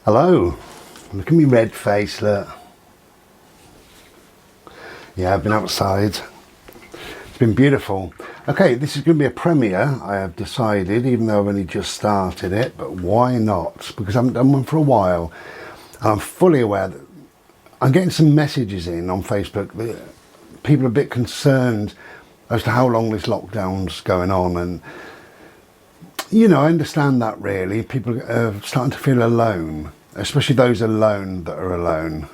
Hello, look at me red face, look. Yeah, I've been outside. It's been beautiful. Okay, this is going to be a premiere, I have decided, even though I've only just started it, but why not? Because I haven't done one for a while. And I'm fully aware that I'm getting some messages in on Facebook that people are a bit concerned as to how long this lockdown's going on, and you know, I understand that really. People are starting to feel alone, especially those alone that are alone.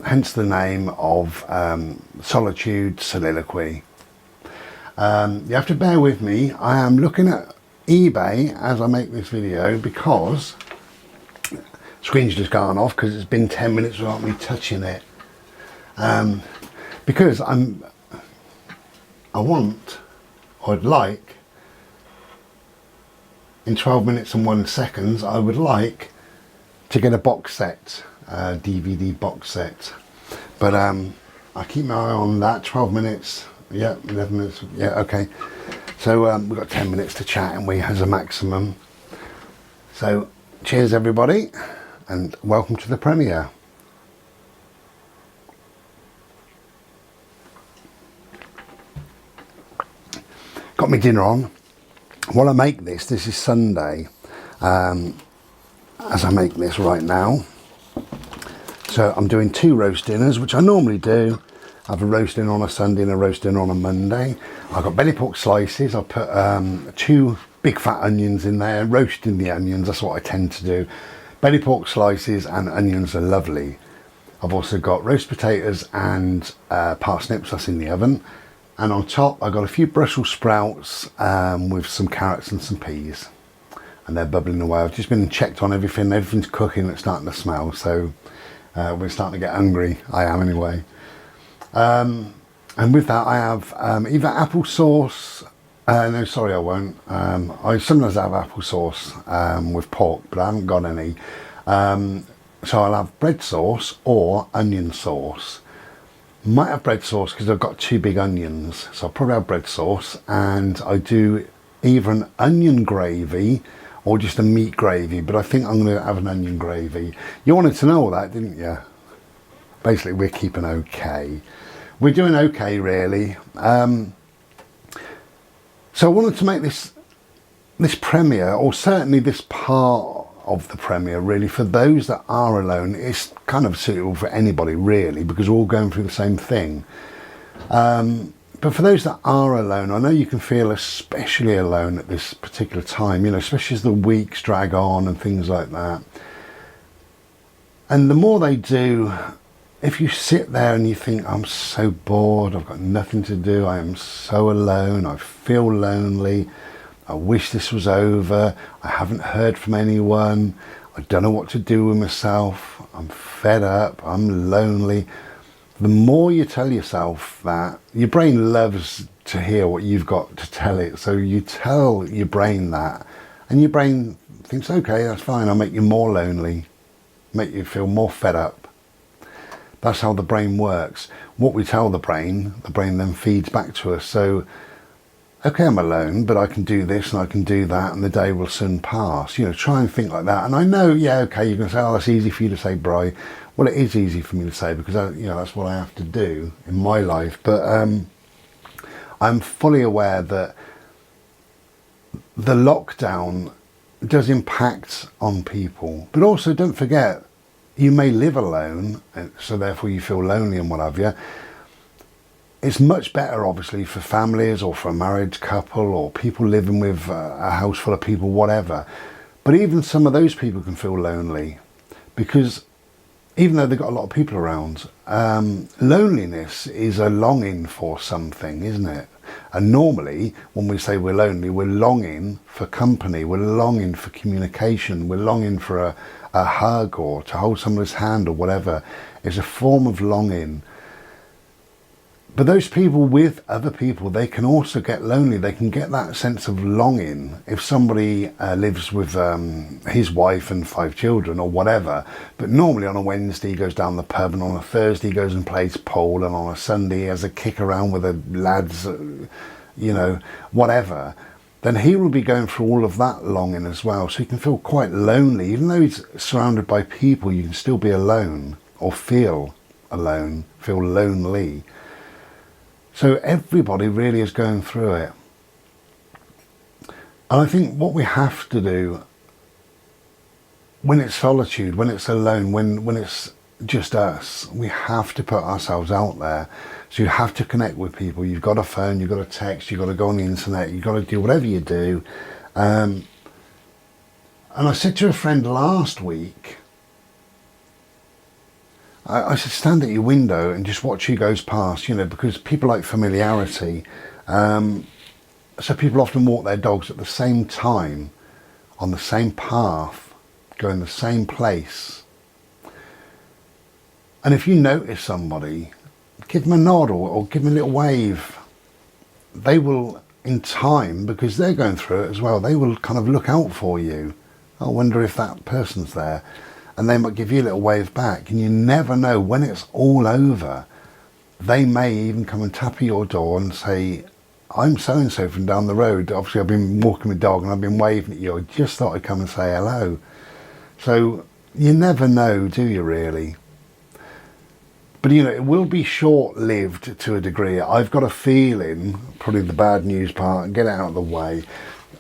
Hence the name of Soliloquy. You have to bear with me. I am looking at eBay as I make this video because screen's just gone off because it's been 10 minutes without me touching it. Because I'd like, in 12 minutes and 1 second, I would like to get a box set, DVD box set. But I keep my eye on that. 12 minutes, yeah, 11 minutes, yeah, okay. So we've got 10 minutes to chat, and we as a maximum. So cheers everybody, and welcome to the premiere. Got my dinner on. While I make this is Sunday, as I make this right now. So I'm doing 2 roast dinners, which I normally do. I have a roast dinner on a Sunday and a roast dinner on a Monday. I've got belly pork slices. I put 2 big fat onions in there, roasting the onions, that's what I tend to do. Belly pork slices and onions are lovely. I've also got roast potatoes and parsnips, that's in the oven. And on top, I've got a few Brussels sprouts with some carrots and some peas. And they're bubbling away. I've just been and checked on everything. Everything's cooking, it's starting to smell. So we're starting to get hungry. I am anyway. And with that, I have either applesauce. No, sorry, I won't. I sometimes have applesauce with pork, but I haven't got any. So I'll have bread sauce or onion sauce. Might have bread sauce because I've got 2 big onions, so I'll probably have bread sauce, and I do either an onion gravy or just a meat gravy, but I think I'm going to have an onion gravy. You wanted to know all that, didn't you? Basically, we're keeping okay. We're doing okay, really. So I wanted to make this premiere, or certainly this part of the premiere, really, for those that are alone. It's kind of suitable for anybody really, because we're all going through the same thing. But for those that are alone, I know you can feel especially alone at this particular time, you know, especially as the weeks drag on and things like that. And the more they do, if you sit there and you think, I'm so bored, I've got nothing to do, I am so alone, I feel lonely, I wish this was over, I haven't heard from anyone, I don't know what to do with myself, I'm fed up, I'm lonely. The more you tell yourself that, your brain loves to hear what you've got to tell it. So you tell your brain that, and your brain thinks, okay, that's fine, I'll make you more lonely, make you feel more fed up. That's how the brain works. What we tell the brain then feeds back to us. So, okay, I'm alone, but I can do this and I can do that, and the day will soon pass. You know, try and think like that. And I know, yeah, okay, you're going to say, oh, that's easy for you to say, Bri. Well, it is easy for me to say because, you know, that's what I have to do in my life. But I'm fully aware that the lockdown does impact on people. But also, don't forget, you may live alone, so therefore you feel lonely and what have you. It's much better, obviously, for families or for a married couple or people living with a house full of people, whatever. But even some of those people can feel lonely because even though they've got a lot of people around, loneliness is a longing for something, isn't it? And normally, when we say we're lonely, we're longing for company, we're longing for communication, we're longing for a hug or to hold somebody's hand or whatever. It's a form of longing. But those people with other people, they can also get lonely. They can get that sense of longing. If somebody lives with his wife and 5 children or whatever, but normally on a Wednesday he goes down the pub, and on a Thursday he goes and plays pool, and on a Sunday he has a kick around with the lads, you know, whatever. then he will be going through all of that longing as well. So he can feel quite lonely. Even though he's surrounded by people, you can still be alone or feel alone, feel lonely. So everybody really is going through it. And I think what we have to do when it's solitude, when it's alone, when it's just us, we have to put ourselves out there. So you have to connect with people. You've got a phone, you've got a text, you've got to go on the internet, you've got to do whatever you do. And I said to a friend last week, I said, stand at your window and just watch who goes past, you know, because people like familiarity. So people often walk their dogs at the same time, on the same path, going the same place. And if you notice somebody, give them a nod or give them a little wave. They will, in time, because they're going through it as well, they will kind of look out for you. I wonder if that person's there. And they might give you a little wave back. And you never know, when it's all over, they may even come and tap at your door and say, I'm so-and-so from down the road. Obviously, I've been walking my dog and I've been waving at you. I just thought I'd come and say hello. So you never know, do you really? But, you know, it will be short-lived to a degree. I've got a feeling, probably the bad news part, get it out of the way.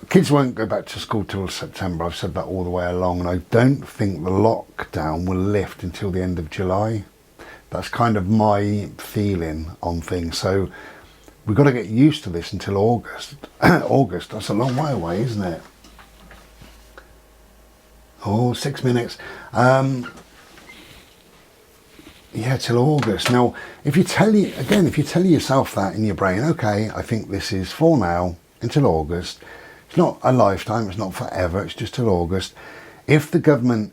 Kids won't go back to school till September. I've said that all the way along. And I don't think the lockdown will lift until the end of July. That's kind of my feeling on things. So we've got to get used to this until August. August, that's a long way away, isn't it? Oh, 6 minutes. Yeah, till August. Now, if you tell yourself that in your brain, okay, I think this is for now, until August. It's not a lifetime, it's not forever, it's just till August. If the government,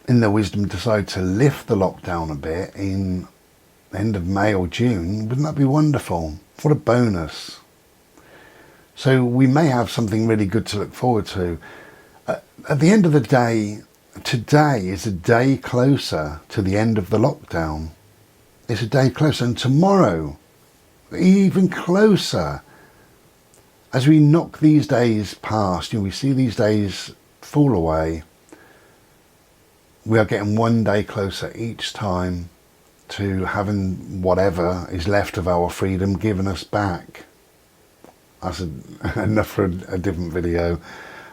in their wisdom, decide to lift the lockdown a bit in the end of May or June, wouldn't that be wonderful? What a bonus. So we may have something really good to look forward to. At the end of the day, today is a day closer to the end of the lockdown. It's a day closer, and tomorrow, even closer. As we knock these days past, you know, we see these days fall away. We are getting one day closer each time to having whatever is left of our freedom given us back. That's enough for a different video.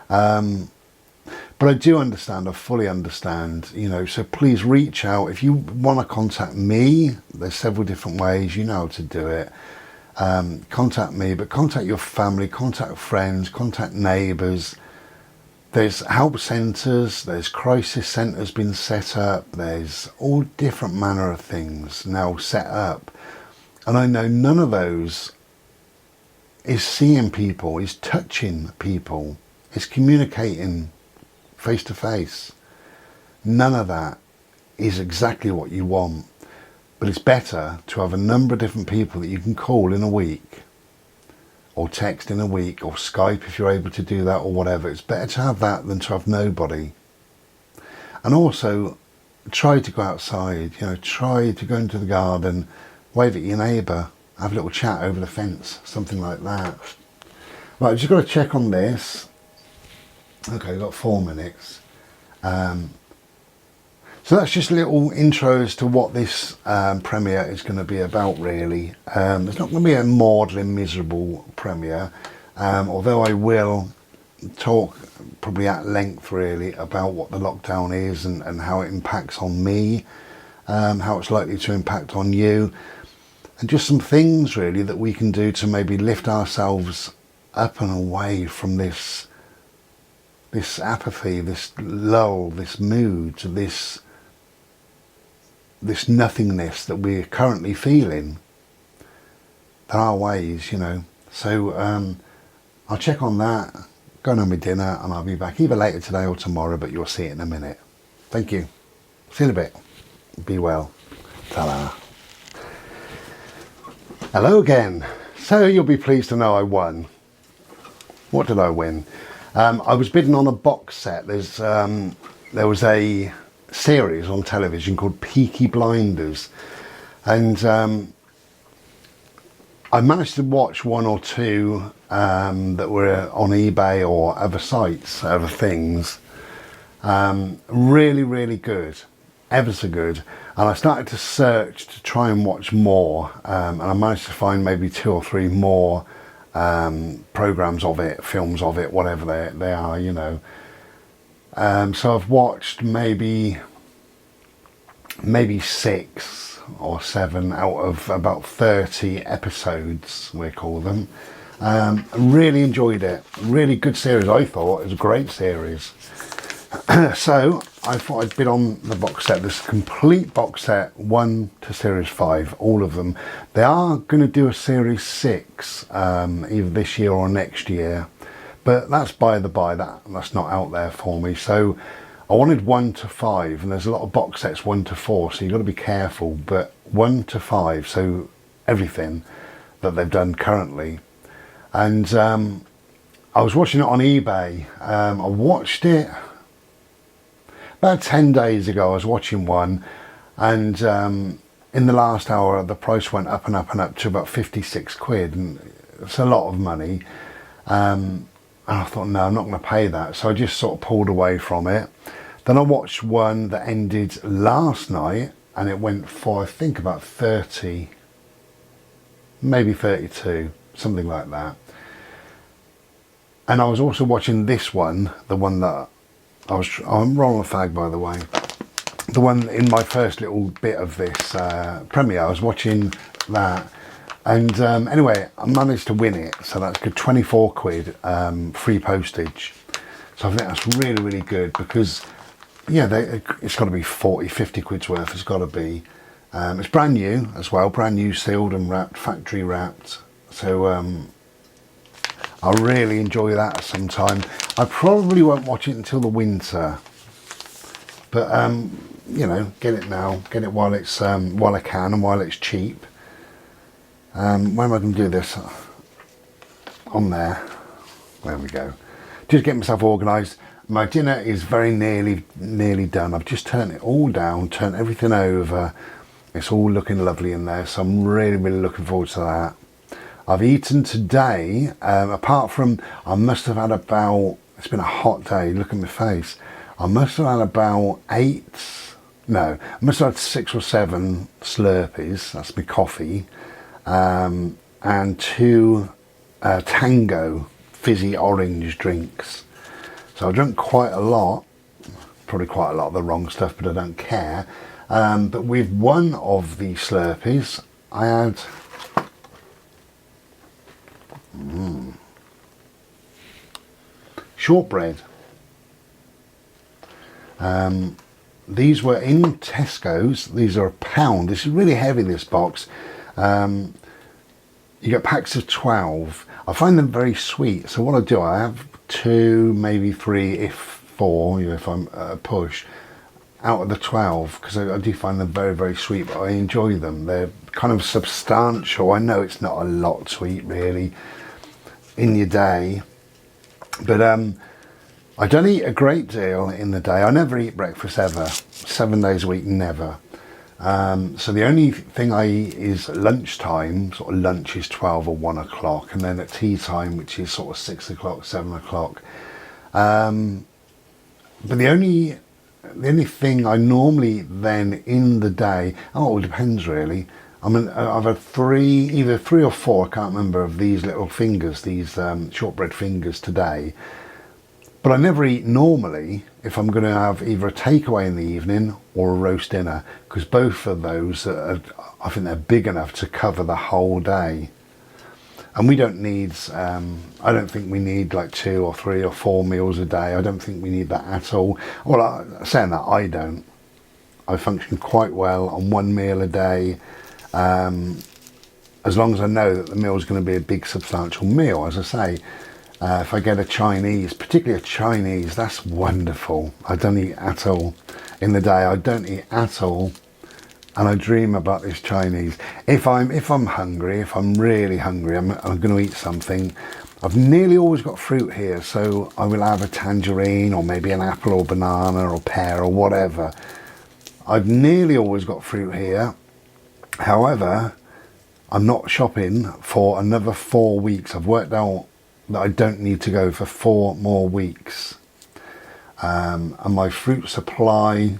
But I do understand, I fully understand, you know, so please reach out. If you want to contact me, there's several different ways, you know how to do it. Contact me, but contact your family, contact friends, contact neighbours. There's help centres, there's crisis centres been set up, there's all different manner of things now set up. And I know none of those is seeing people, is touching people, is communicating face to face. None of that is exactly what you want, but it's better to have a number of different people that you can call in a week, or text in a week, or Skype if you're able to do that, or whatever. It's better to have that than to have nobody. And also try to go outside, you know, try to go into the garden, wave at your neighbour, have a little chat over the fence, something like that. Right, I've just got to check on this. Okay, we've got 4 minutes. So that's just a little intro as to what this premiere is going to be about, really. It's not going to be a maudlin, miserable premiere, although I will talk probably at length, really, about what the lockdown is and how it impacts on me, how it's likely to impact on you, and just some things, really, that we can do to maybe lift ourselves up and away from this apathy, this lull, this mood, this nothingness that we're currently feeling. There are ways, you know. So I'll check on that, go and have my dinner, and I'll be back either later today or tomorrow, but you'll see it in a minute. Thank you. See you in a bit. Be well. Ta-da. Hello again. So you'll be pleased to know I won. What did I win? I was bidding on a box set. There was a series on television called Peaky Blinders, and I managed to watch one or two that were on eBay or other sites, other things. Really, really good, ever so good. And I started to search to try and watch more, and I managed to find maybe 2 or 3 more programs of it, films of it, whatever they are, you know. So I've watched maybe 6 or 7 out of about 30 episodes, we call them. Really enjoyed it. Really good series, I thought. It was a great series. So I thought I'd bid on the box set, this complete box set, 1 to series 5, all of them. They are going to do a series 6 either this year or next year, but that's by the by, that's not out there for me. So I wanted 1 to 5, and there's a lot of box sets 1 to 4, so you've got to be careful, but 1 to 5, so everything that they've done currently. And I was watching it on eBay. I watched it about 10 days ago. I was watching one, and in the last hour the price went up and up and up to about 56 quid, and it's a lot of money. And I thought, no, I'm not going to pay that, so I just sort of pulled away from it. Then I watched one that ended last night, and it went for, I think, about 30, maybe 32, something like that. And I was also watching this one, the one that I'm rolling a fag, by the way. The one in my first little bit of this premiere, I was watching that. And anyway, I managed to win it. So that's good, 24 quid, free postage. So I think that's really, really good, because, yeah, it's got to be 40, 50 quid's worth. It's got to be. It's brand new as well, brand new, sealed and wrapped, factory wrapped. So I'll really enjoy that sometime. I probably won't watch it until the winter, but you know, get it now, get it while it's while I can and while it's cheap. Where am I going to do this? On there. There we go. Just get myself organised. My dinner is very nearly done. I've just turned it all down, turned everything over. It's all looking lovely in there, so I'm really, really looking forward to that. I've eaten today, apart from, I must have had about, it's been a hot day, look at my face. I must have had about 6 or 7 Slurpees, that's my coffee, and 2 Tango fizzy orange drinks. So I drank quite a lot, probably quite a lot of the wrong stuff, but I don't care. But with one of the Slurpees, I had shortbread. These were in Tesco's. These are £1. This is really heavy, this box. You get packs of 12. I find them very sweet, so what I do, I have 2, maybe 3, if 4, you know, if I'm push out of the 12, because I do find them very, very sweet, but I enjoy them. They're kind of substantial. I know it's not a lot sweet really in your day, but I don't eat a great deal in the day. I never eat breakfast ever, 7 days a week, never. So the only thing I eat is lunchtime. Sort of lunch is 12 or 1 o'clock, and then at tea time, which is sort of 6 o'clock, 7 o'clock. But the only thing I normally then in the day, it depends really. I mean, I've had either 3 or 4, I can't remember, of these little fingers, these shortbread fingers today. But I never eat normally if I'm going to have either a takeaway in the evening or a roast dinner, because both of those, I think they're big enough to cover the whole day. And we don't need, I don't think we need like 2 or 3 or 4 meals a day. I don't think we need that at all. Well, saying that, I don't. I function quite well on 1 meal a day, as long as I know that the meal is going to be a big substantial meal. As I say, if I get a Chinese, particularly a Chinese, that's wonderful. I don't eat at all in the day. I don't eat at all, and I dream about this Chinese. If I'm hungry, if I'm really hungry, I'm going to eat something. I've nearly always got fruit here, so I will have a tangerine or maybe an apple or banana or pear or whatever. I've nearly always got fruit here. However, I'm not shopping for another 4 weeks. I've worked out that I don't need to go for 4 more weeks. And my fruit supply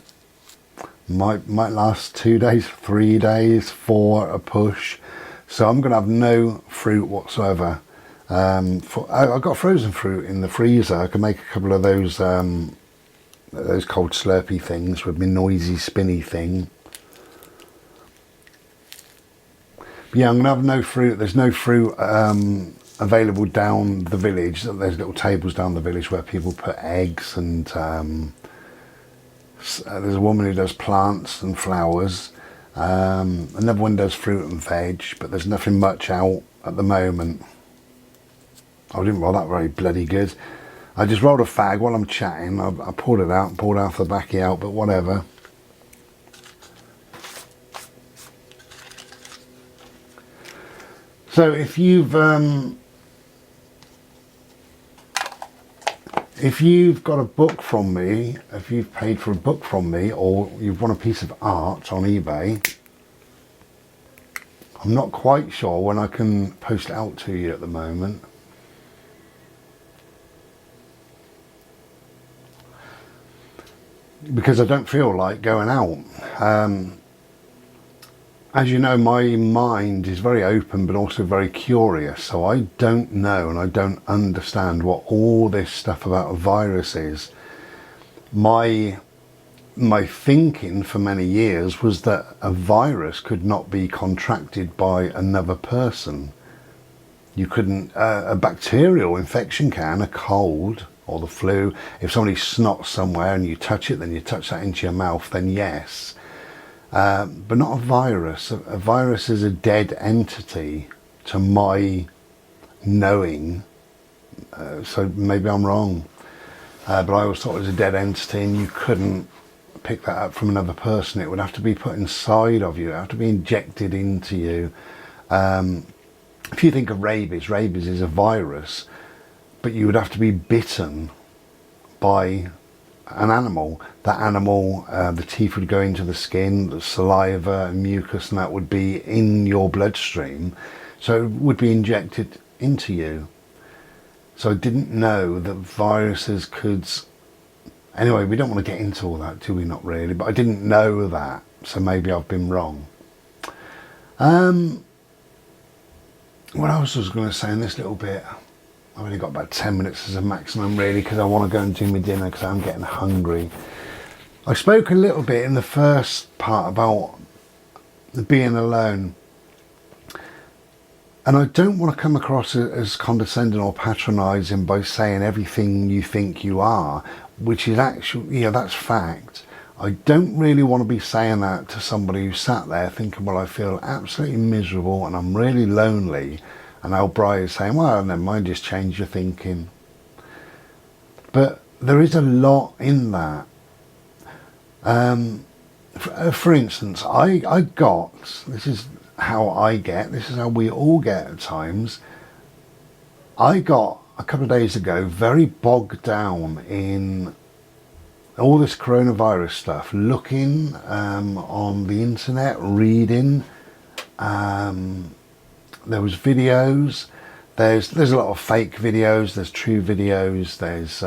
might last 2 days, 3 days, 4 a push. So I'm going to have no fruit whatsoever. I've got frozen fruit in the freezer. I can make a couple of those cold slurpy things with my noisy spinny thing. But yeah, I'm going to have no fruit. There's no fruit available down the village. There's little tables down the village where people put eggs, and there's a woman who does plants and flowers. Another one does fruit and veg, but there's nothing much out at the moment. I didn't roll that very bloody good. I just rolled a fag while I'm chatting. I pulled it out, pulled half the backy out, but whatever. So if you've got a book from me, if you've paid for a book from me, or you've won a piece of art on eBay, I'm not quite sure when I can post it out to you at the moment. Because I don't feel like going out. As you know, my mind is very open but also very curious, so I don't know and I don't understand what all this stuff about a virus is. My thinking for many years was that a virus could not be contracted by another person. You couldn't, a bacterial infection can, a cold or the flu, if somebody snots somewhere and you touch it, then you touch that into your mouth, then yes. But not a virus. A virus is a dead entity to my knowing. So maybe I'm wrong. But I always thought it was a dead entity and you couldn't pick that up from another person. It would have to be put inside of you. It would have to be injected into you. If you think of rabies, rabies is a virus, but you would have to be bitten by an animal. That animal, the teeth would go into the skin, the saliva and mucus, and that would be in your bloodstream. So it would be injected into you. So I didn't know that viruses could... Anyway, we don't want to get into all that, do we? Not really. But I didn't know that, so maybe I've been wrong. What else was I going to say in this little bit? I've only got about 10 minutes as a maximum, really, because I want to go and do my dinner because I'm getting hungry. I spoke a little bit in the first part about being alone. And I don't want to come across as condescending or patronising by saying everything you think you are, which is actually, that's fact. I don't really want to be saying that to somebody who sat there thinking, well, I feel absolutely miserable and I'm really lonely. And Al Bry is saying, well, never mind, just change your thinking. But there is a lot in that. For instance, I got, this is how we all get at times. I got, a couple of days ago, very bogged down in all this coronavirus stuff, looking on the internet, reading. There was videos, there's a lot of fake videos, there's true videos, there's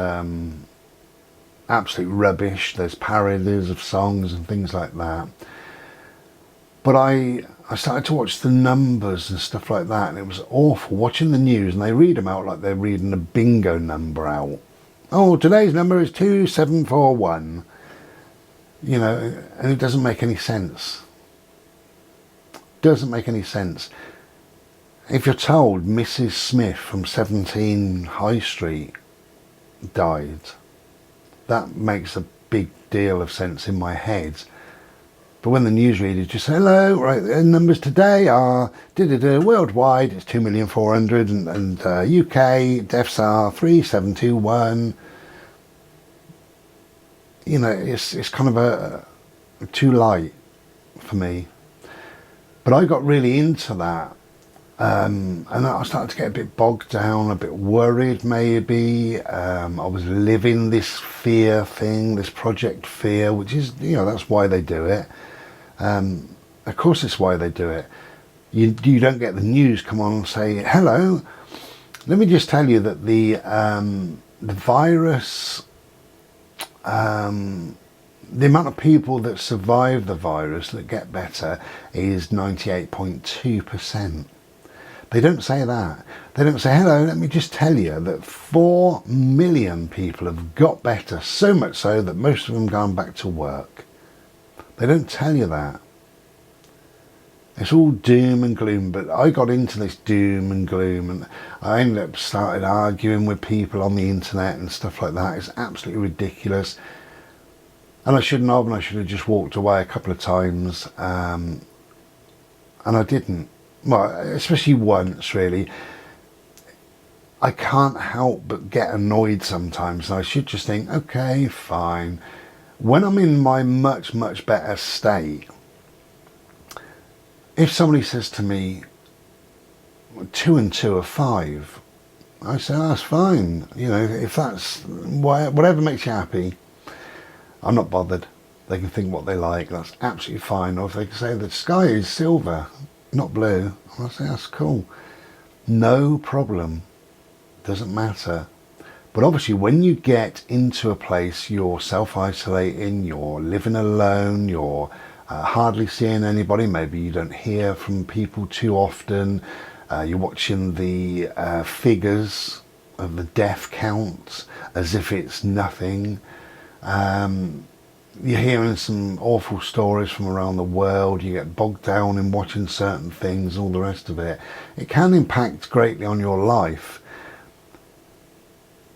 absolute rubbish, there's parodies of songs and things like that. But I started to watch the numbers and stuff like that, and it was awful watching the news, and they read them out like they're reading a bingo number out. Oh, today's number is 2741. And it doesn't make any sense. Doesn't make any sense. If you're told Mrs. Smith from 17 High Street died, that makes a big deal of sense in my head. But when the newsreaders just say, hello, right, the numbers today are worldwide, it's 2,400,000, and UK deaths are 3,721. It's kind of a too light for me. But I got really into that. And I started to get a bit bogged down, a bit worried maybe. I was living this fear thing, this Project Fear, which is, that's why they do it. Of course it's why they do it. You don't get the news come on and say, hello, let me just tell you that the virus, the amount of people that survive the virus that get better is 98.2%. They don't say that. They don't say, hello, let me just tell you that 4 million people have got better, so much so that most of them gone back to work. They don't tell you that. It's all doom and gloom, but I got into this doom and gloom and I ended up started arguing with people on the internet and stuff like that. It's absolutely ridiculous. And I shouldn't have, and I should have just walked away a couple of times. And I didn't. Well, especially once, really. I can't help but get annoyed sometimes. And I should just think, okay, fine. When I'm in my much, much better state, if somebody says to me, 2 and 2 are 5, I say, oh, that's fine. You know, if that's whatever makes you happy, I'm not bothered. They can think what they like. That's absolutely fine. Or if they can say the sky is silver, not blue, I'll say that's cool. No problem. Doesn't matter. But obviously when you get into a place, you're self-isolating, you're living alone, you're hardly seeing anybody, maybe you don't hear from people too often, you're watching the figures of the death counts as if it's nothing. You're hearing some awful stories from around the world, you get bogged down in watching certain things, all the rest of it. It can impact greatly on your life.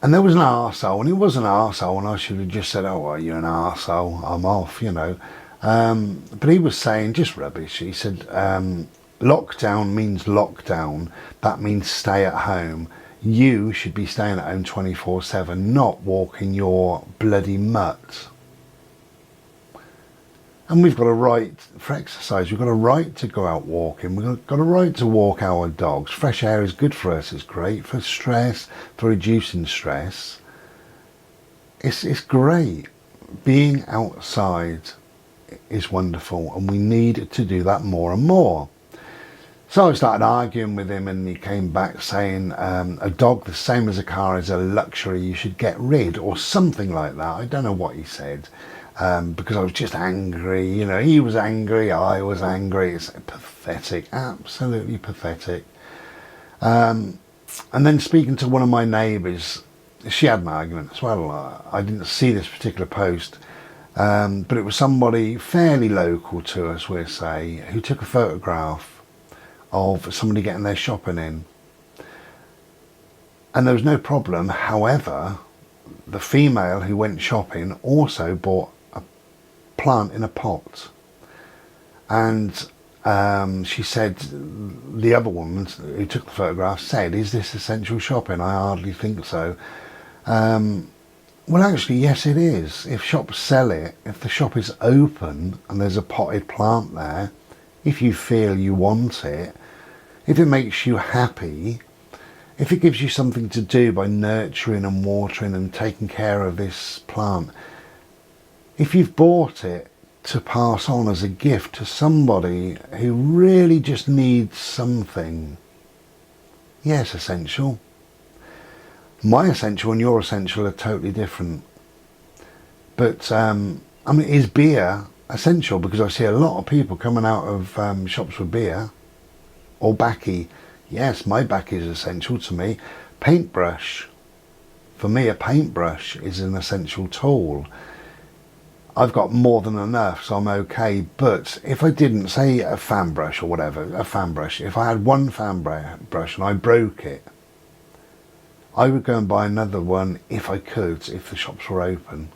And there was an arsehole, and he was an arsehole, and I should have just said, oh, well, you're an arsehole, I'm off, you know. But he was saying just rubbish. He said, lockdown means lockdown. That means stay at home. You should be staying at home 24/7, not walking your bloody mutt. And we've got a right for exercise. We've got a right to go out walking. We've got a right to walk our dogs. Fresh air is good for us. It's great for stress, for reducing stress. It's great. Being outside is wonderful, and we need to do that more and more. So I started arguing with him, and he came back saying a dog the same as a car is a luxury you should get rid, or something like that. I don't know what he said. Because I was just angry, you know, he was angry, I was angry. It's pathetic, absolutely pathetic. And then speaking to one of my neighbours, she had an argument as well. I didn't see this particular post, but it was somebody fairly local to us, we'll say, who took a photograph of somebody getting their shopping in. And there was no problem. However, the female who went shopping also bought plant in a pot, and she said, the other woman who took the photograph said, is this essential shopping? I hardly think so. Well, actually, yes it is. If shops sell it, if the shop is open and there's a potted plant there, if you feel you want it, if it makes you happy, if it gives you something to do by nurturing and watering and taking care of this plant, if you've bought it to pass on as a gift to somebody who really just needs something, yes, essential. My essential and your essential are totally different. But, I mean, is beer essential? Because I see a lot of people coming out of shops with beer. Or baccy. Yes, my baccy is essential to me. Paintbrush. For me, a paintbrush is an essential tool. I've got more than enough, so I'm okay. But if I didn't, say a fan brush or whatever, a fan brush, if I had one fan brush and I broke it, I would go and buy another one if I could, if the shops were open.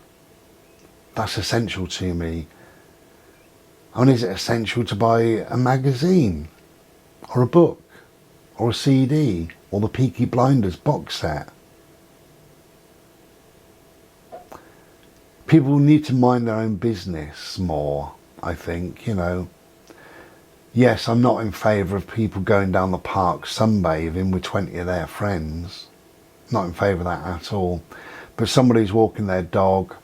That's essential to me. I mean, is it essential to buy a magazine or a book or a CD or the Peaky Blinders box set? People need to mind their own business more, I think, you know. Yes, I'm not in favour of people going down the park sunbathing with 20 of their friends. Not in favour of that at all. But somebody's walking their dog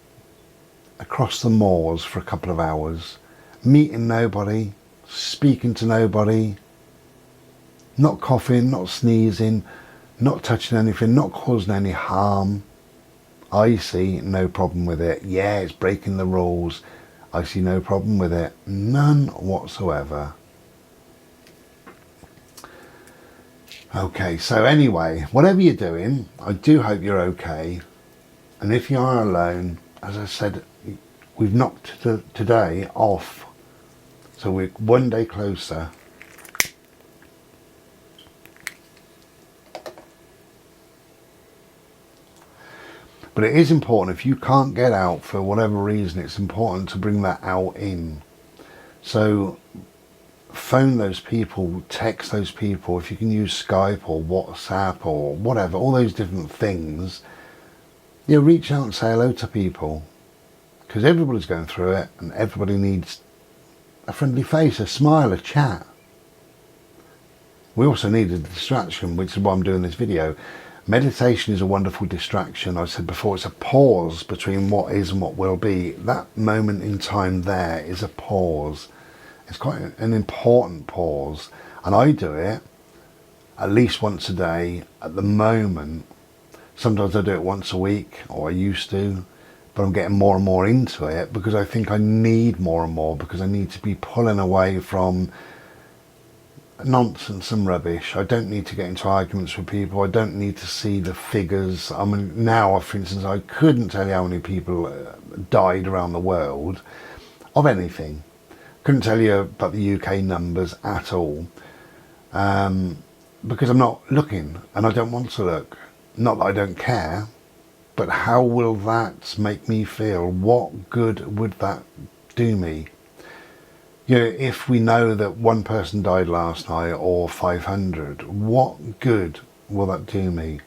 across the moors for a couple of hours, meeting nobody, speaking to nobody, Not coughing, not sneezing, not touching anything, not causing any harm. I see no problem with it. Yeah, it's breaking the rules. I see no problem with it. None whatsoever. Okay, so anyway, whatever you're doing, I do hope you're okay. And if you are alone, as I said, we've knocked today off. So we're one day closer. But it is important, if you can't get out for whatever reason, it's important to bring that out in. So phone those people, text those people, if you can use Skype or WhatsApp or whatever, all those different things. You know, reach out and say hello to people. Because everybody's going through it and everybody needs a friendly face, a smile, a chat. We also need a distraction, which is why I'm doing this video. Meditation is a wonderful distraction. I said before, it's a pause between what is and what will be. That moment in time there is a pause. It's quite an important pause. And I do it at least once a day at the moment. Sometimes I do it once a week, or I used to. But I'm getting more and more into it because I think I need more and more, because I need to be pulling away from nonsense and rubbish. I don't need to get into arguments with people. I don't need to see the figures. I mean, now, for instance, I couldn't tell you how many people died around the world of anything. Couldn't tell you about the UK numbers at all, because I'm not looking and I don't want to look. Not that I don't care, but how will that make me feel? What good would that do me? You know, if we know that one person died last night or 500, what good will that do me?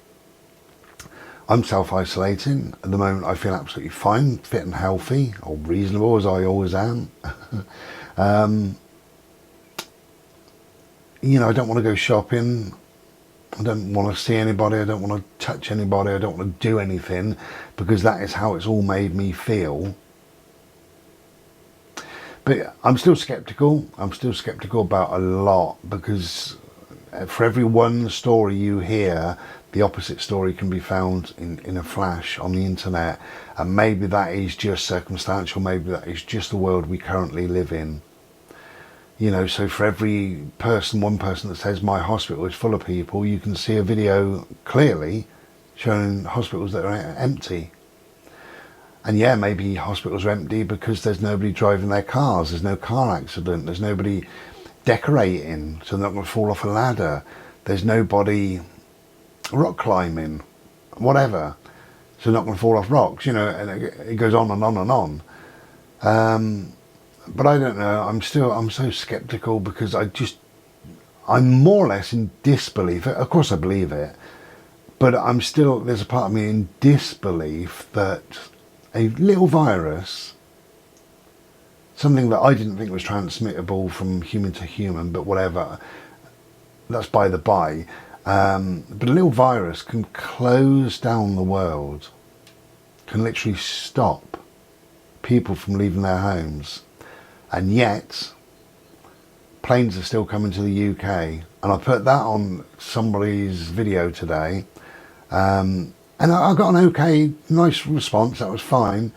I'm self-isolating. At the moment I feel absolutely fine, fit and healthy, or reasonable, as I always am. You know, I don't want to go shopping. I don't want to see anybody. I don't want to touch anybody. I don't want to do anything, because that is how it's all made me feel. But I'm still sceptical. I'm still sceptical about a lot, because for every one story you hear, the opposite story can be found in a flash on the internet. And maybe that is just circumstantial. Maybe that is just the world we currently live in. You know, so for every person, one person that says my hospital is full of people, you can see a video clearly showing hospitals that are empty. And yeah, maybe hospitals are empty because there's nobody driving their cars, there's no car accident, there's nobody decorating so they're not going to fall off a ladder, there's nobody rock climbing, whatever, so they're not going to fall off rocks, you know, and it goes on and on and on. But I don't know, I'm so sceptical, because I'm more or less in disbelief. Of course I believe it, but there's a part of me in disbelief that a little virus, something that I didn't think was transmittable from human to human, but whatever, that's by the by, but a little virus can close down the world, can literally stop people from leaving their homes. And yet planes are still coming to the UK, and I put that on somebody's video today, and I got an okay, nice response. That was fine.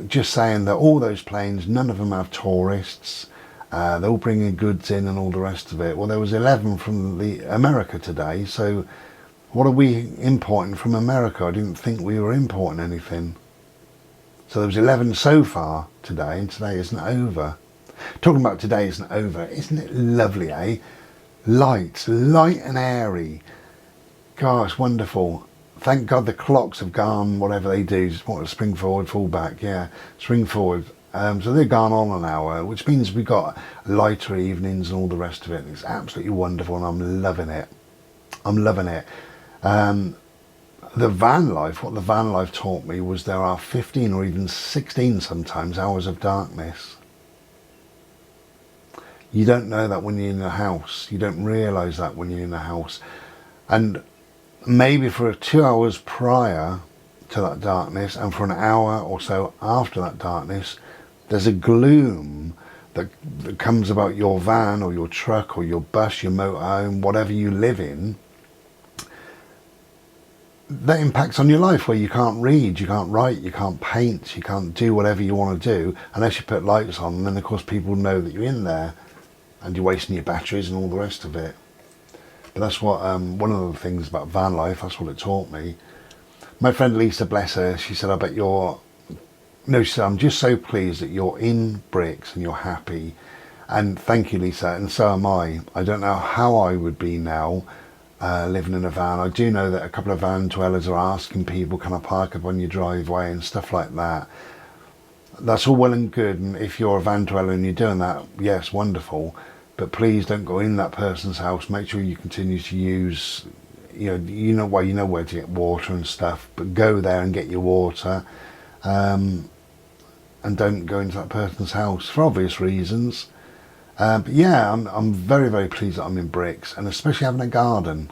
Just saying that all those planes, none of them have tourists. They're all bringing goods in and all the rest of it. Well, there was 11 from America today. So what are we importing from America? I didn't think we were importing anything. So there was 11 so far today, and today isn't over. Talking about today isn't over. Isn't it lovely, eh? Light and airy. Gosh, wonderful. Thank God the clocks have gone, whatever they do, spring forward, fall back, yeah, spring forward. So they've gone on an hour, which means we've got lighter evenings and all the rest of it. It's absolutely wonderful, and I'm loving it. I'm loving it. The van life, what the van life taught me was there are 15 or even 16 sometimes hours of darkness. You don't know that when you're in the house. You don't realise that when you're in the house. And maybe for 2 hours prior to that darkness, and for an hour or so after that darkness, there's a gloom that comes about your van or your truck or your bus, your motorhome, whatever you live in, that impacts on your life, where you can't read, you can't write, you can't paint, you can't do whatever you want to do unless you put lights on, and then of course people know that you're in there and you're wasting your batteries and all the rest of it. But that's what one of the things about van life, that's what it taught me. My friend Lisa, bless her, she said, I bet you're, no, she said, I'm just so pleased that you're in bricks and you're happy. And thank you, Lisa, and so am I. I don't know how I would be now living in a van. I do know that a couple of van dwellers are asking people, can I park up on your driveway and stuff like that. That's all well and good, and if you're a van dweller and you're doing that, yes, wonderful, but please don't go in that person's house. Make sure you continue to use, you know where to get water and stuff, but go there and get your water, and don't go into that person's house for obvious reasons. But yeah, I'm very, very pleased that I'm in bricks, and especially having a garden,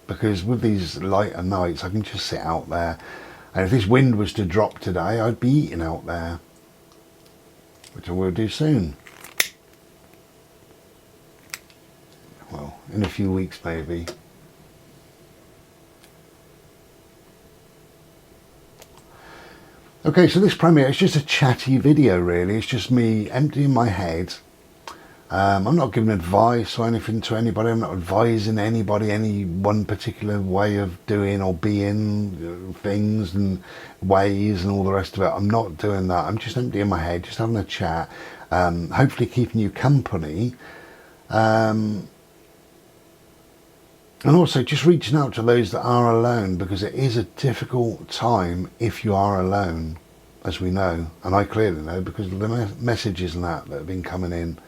because with these lighter nights I can just sit out there, and if this wind was to drop today I'd be eating out there, which I will do soon. Well, in a few weeks maybe. Okay, so this premiere is just a chatty video really. It's just me emptying my head. I'm not giving advice or anything to anybody. I'm not advising anybody any one particular way of doing or being things and ways and all the rest of it. I'm not doing that. I'm just emptying my head, just having a chat, hopefully keeping you company, and also just reaching out to those that are alone, because it is a difficult time if you are alone, as we know, and I clearly know because of the messages and that have been coming in.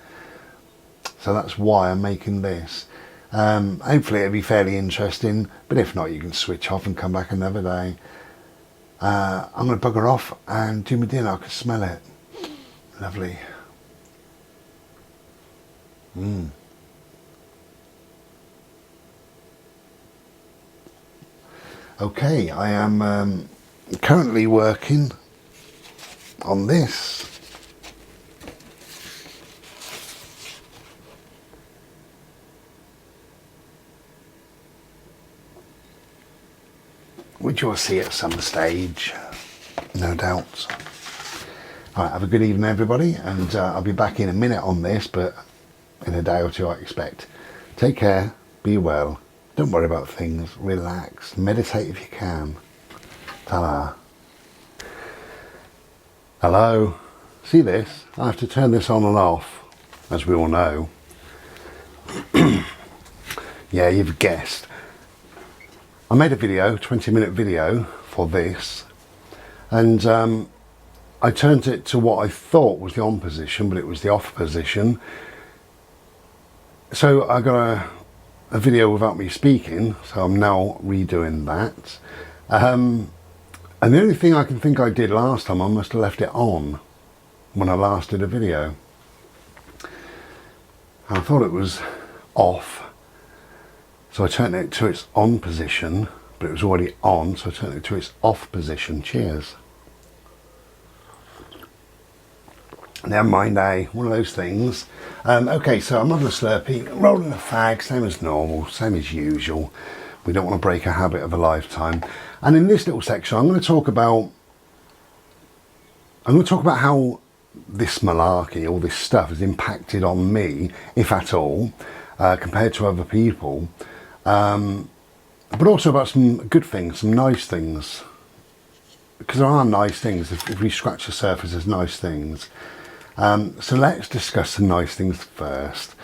So that's why I'm making this. Hopefully it'll be fairly interesting, but if not, you can switch off and come back another day. I'm going to bugger off and do my dinner. I can smell it. Lovely. Okay, I am currently working on this. Which you'll see at some stage, no doubt. Alright, have a good evening everybody, and I'll be back in a minute on this, but in a day or two I expect. Take care, be well, don't worry about things, relax, meditate if you can. Ta-da. Hello, see this? I have to turn this on and off, as we all know. Yeah, you've guessed. I made a video, 20-minute video for this, and I turned it to what I thought was the on position, but it was the off position. So I got a video without me speaking, so I'm now redoing that. And the only thing I can think I did last time, I must have left it on when I last did a video. I thought it was off. So I turned it to its on position, but it was already on, so I turned it to its off position. Cheers. Never mind, one of those things. Okay, so I'm having a Slurpee, rolling a fag, same as normal, same as usual. We don't want to break a habit of a lifetime. And in this little section, I'm going to talk about how this malarkey, all this stuff, has impacted on me, if at all, compared to other people. But also about some good things, some nice things, because there are nice things. If we scratch the surface, there's nice things. So let's discuss the nice things first.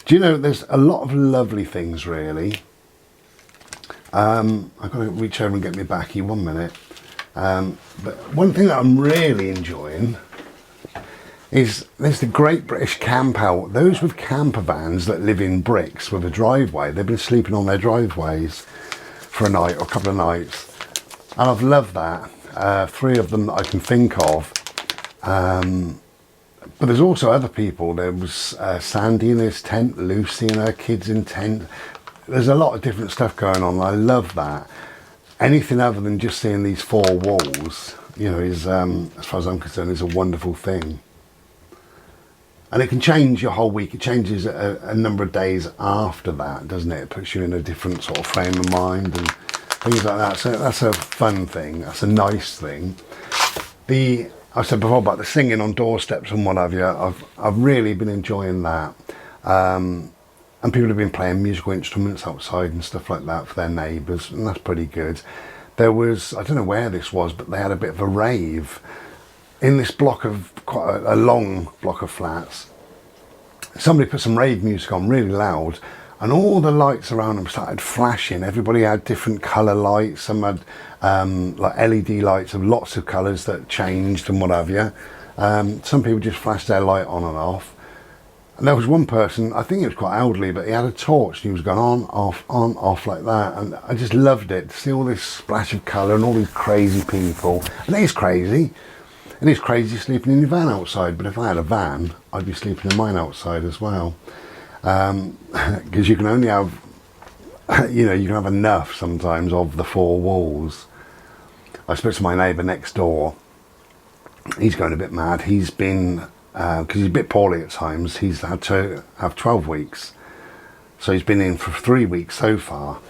Do you know, there's a lot of lovely things really. I've got to reach over and get my backy, 1 minute. But one thing that I'm really enjoying is there's the Great British Camp Out. Those with camper vans that live in bricks with a driveway, they've been sleeping on their driveways for a night or a couple of nights. And I've loved that. 3 of them that I can think of. But there's also other people. There was Sandy in his tent, Lucy and her kids in tent. There's a lot of different stuff going on. I love that. Anything other than just seeing these 4 walls, you know, is, as far as I'm concerned, is a wonderful thing. And it can change your whole week. It changes a number of days after that, doesn't it? It puts you in a different sort of frame of mind and things like that. So that's a fun thing. That's a nice thing. I said before about the singing on doorsteps and what have you. I've really been enjoying that. And people have been playing musical instruments outside and stuff like that for their neighbours, and that's pretty good. There was, I don't know where this was, but they had a bit of a rave in this block of, quite a long block of flats. Somebody put some rave music on really loud, and all the lights around them started flashing. Everybody had different colour lights. Some had like LED lights of lots of colours that changed and what have you. Some people just flashed their light on and off. And there was one person, I think he was quite elderly, but he had a torch and he was going on, off like that. And I just loved it, to see all this splash of colour and all these crazy people. And it is crazy. It is crazy sleeping in your van outside, but if I had a van, I'd be sleeping in mine outside as well. Because you can only have, you know, you can have enough sometimes of the four walls. I spoke to my neighbour next door. He's going a bit mad. He's been, because he's a bit poorly at times, he's had to have 12 weeks. So he's been in for 3 weeks so far.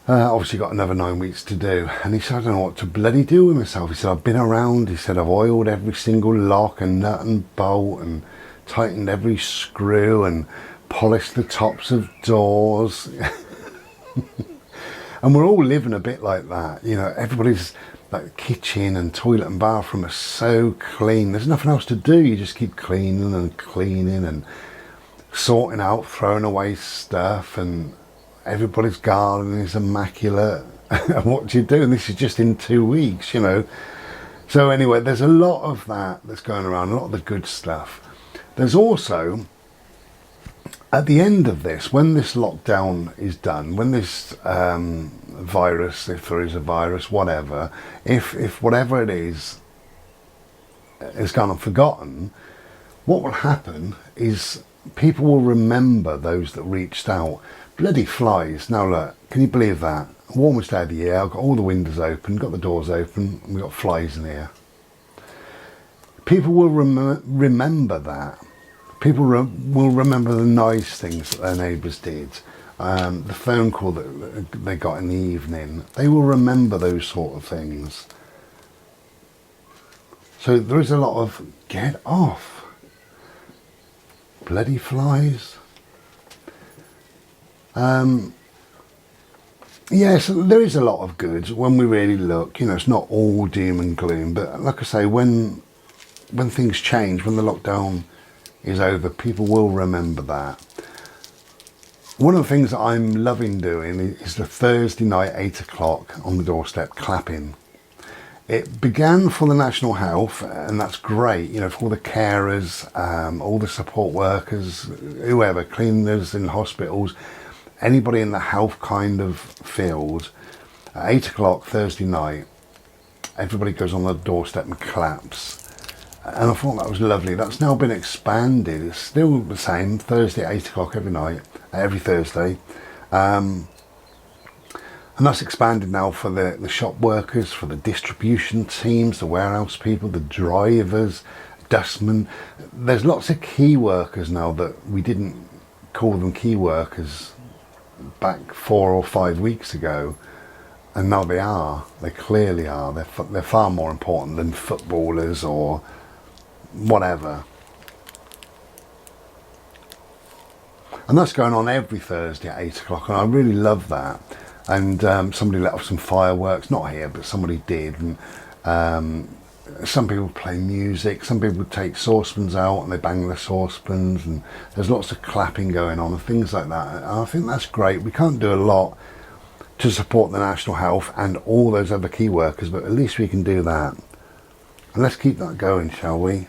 Obviously got another 9 weeks to do, and he said, I don't know what to bloody do with myself. He said, I've been around, he said, I've oiled every single lock and nut and bolt and tightened every screw and polished the tops of doors. And we're all living a bit like that, you know. Everybody's like, kitchen and toilet and bathroom are so clean, there's nothing else to do. You just keep cleaning and sorting out, throwing away stuff, and everybody's garden is immaculate. What do you do? And this is just in 2 weeks, you know. So anyway, there's a lot of that that's going around, a lot of the good stuff. There's also, at the end of this, when this lockdown is done, when this virus, if there is a virus, whatever, if whatever it is gone and forgotten, what will happen is people will remember those that reached out. Bloody flies. Now look, can you believe that? Warmest day of the year, I've got all the windows open, got the doors open, and we've got flies in here. People will remember that. People will remember the nice things that their neighbours did. The phone call that they got in the evening. They will remember those sort of things. So there is a lot of, get off. Bloody flies. Yes, there is a lot of good when we really look. You know, it's not all doom and gloom, but like I say, when things change, when the lockdown is over, people will remember that. One of the things that I'm loving doing is the Thursday night 8 o'clock on the doorstep clapping. It began for the National Health, and that's great, you know, for all the carers, all the support workers, whoever, cleaners in hospitals, anybody in the health kind of field. At 8 o'clock Thursday night, everybody goes on the doorstep and claps. And I thought that was lovely. That's now been expanded. It's still the same, Thursday at 8 o'clock every night, every Thursday. And that's expanded now for the shop workers, for the distribution teams, the warehouse people, the drivers, dustmen. There's lots of key workers now that we didn't call them key workers back 4 or 5 weeks ago. And now they are. They clearly are. They're far more important than footballers or whatever. And that's going on every Thursday at 8 o'clock, and I really love that. And somebody let off some fireworks, not here, but somebody did. And some people play music, some people take saucepans out and they bang the saucepans, and there's lots of clapping going on and things like that. And I think that's great. We can't do a lot to support the National Health and all those other key workers, but at least we can do that. And let's keep that going, shall we?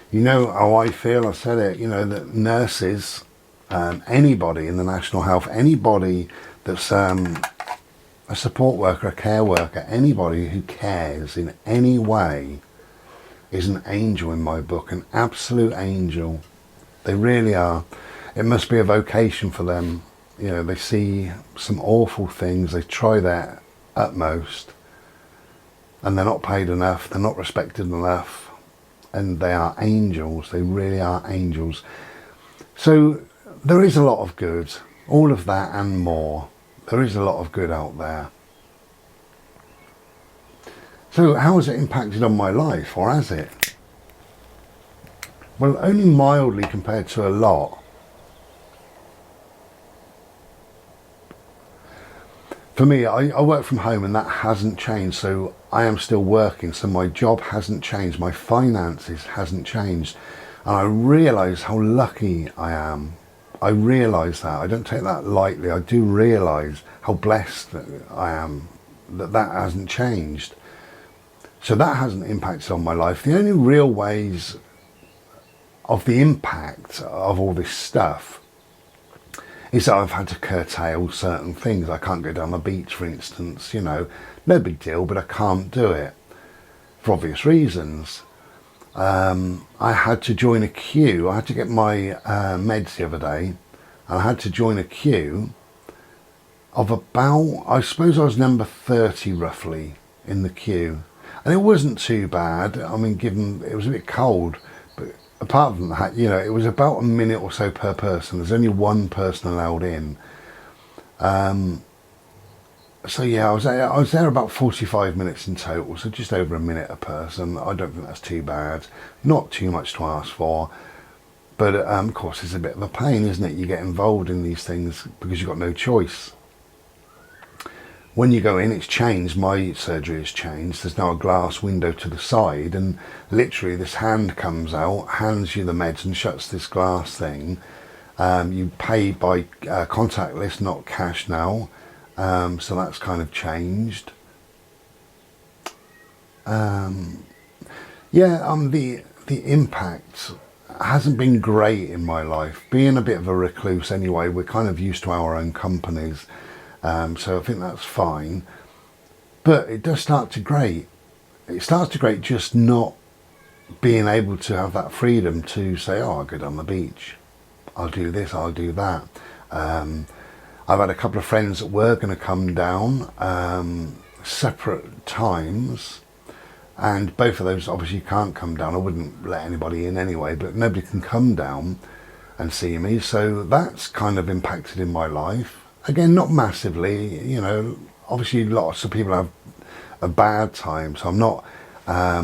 You know how I feel, I said it, you know, that nurses, anybody in the National Health, anybody that's a support worker, a care worker, anybody who cares in any way is an angel in my book, an absolute angel. They really are. It must be a vocation for them. You know, they see some awful things, they try their utmost, and they're not paid enough, they're not respected enough. and they are angels. They really are angels. So there is a lot of good, all of that and more. There is a lot of good out there. So how has it impacted on my life, or has it? Well, only mildly compared to a lot. For me, I work from home and that hasn't changed, so I am still working, so my job hasn't changed, my finances hasn't changed, and I realise how lucky I am. I realise that. I don't take that lightly. I do realise how blessed I am that that hasn't changed. So that hasn't impacted on my life. The only real ways of the impact of all this stuff is that I've had to curtail certain things. I can't go down the beach, for instance, you know, no big deal, but I can't do it for obvious reasons. I had to join a queue. I had to get my meds the other day, and I had to join a queue of about, I suppose I was number 30 roughly in the queue, and it wasn't too bad. I mean, given it was a bit cold, but apart from that, you know, it was about a minute or so per person. There's only one person allowed in. So yeah, I was there about 45 minutes in total, so just over a minute a person. I don't think that's too bad. Not too much to ask for. But of course, it's a bit of a pain, isn't it? You get involved in these things because you've got no choice. When you go in, it's changed. My surgery has changed. There's now a glass window to the side, and literally this hand comes out, hands you the meds and shuts this glass thing. You pay by contactless, not cash now. So that's kind of changed. The impact hasn't been great in my life. Being a bit of a recluse anyway, we're kind of used to our own companies. So I think that's fine. But it does start to grate. It starts to grate just not being able to have that freedom to say, oh, I'll go down the beach. I'll do this, I'll do that. I've had a couple of friends that were going to come down separate times, and both of those obviously can't come down. I wouldn't let anybody in anyway, but nobody can come down and see me, so that's kind of impacted in my life. Again, not massively, you know, obviously lots of people have a bad time, so I'm not, I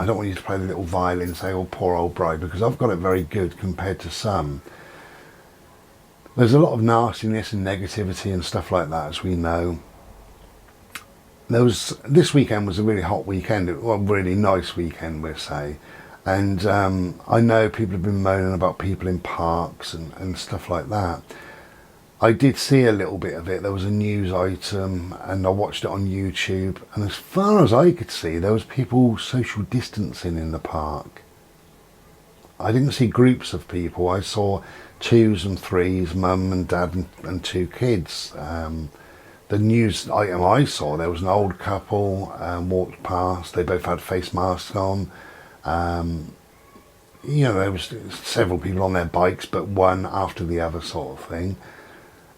don't want you to play the little violin and say, oh, poor old bride, because I've got it very good compared to some. There's a lot of nastiness and negativity and stuff like that, as we know. This weekend was a really hot weekend, well, really nice weekend, we'll say. And I know people have been moaning about people in parks and stuff like that. I did see a little bit of it. There was a news item and I watched it on YouTube. And as far as I could see, there was people social distancing in the park. I didn't see groups of people. I saw 2s and 3s, mum and dad and 2 kids. The news item I saw, there was an old couple walked past. They both had face masks on. You know, there was several people on their bikes, but one after the other sort of thing.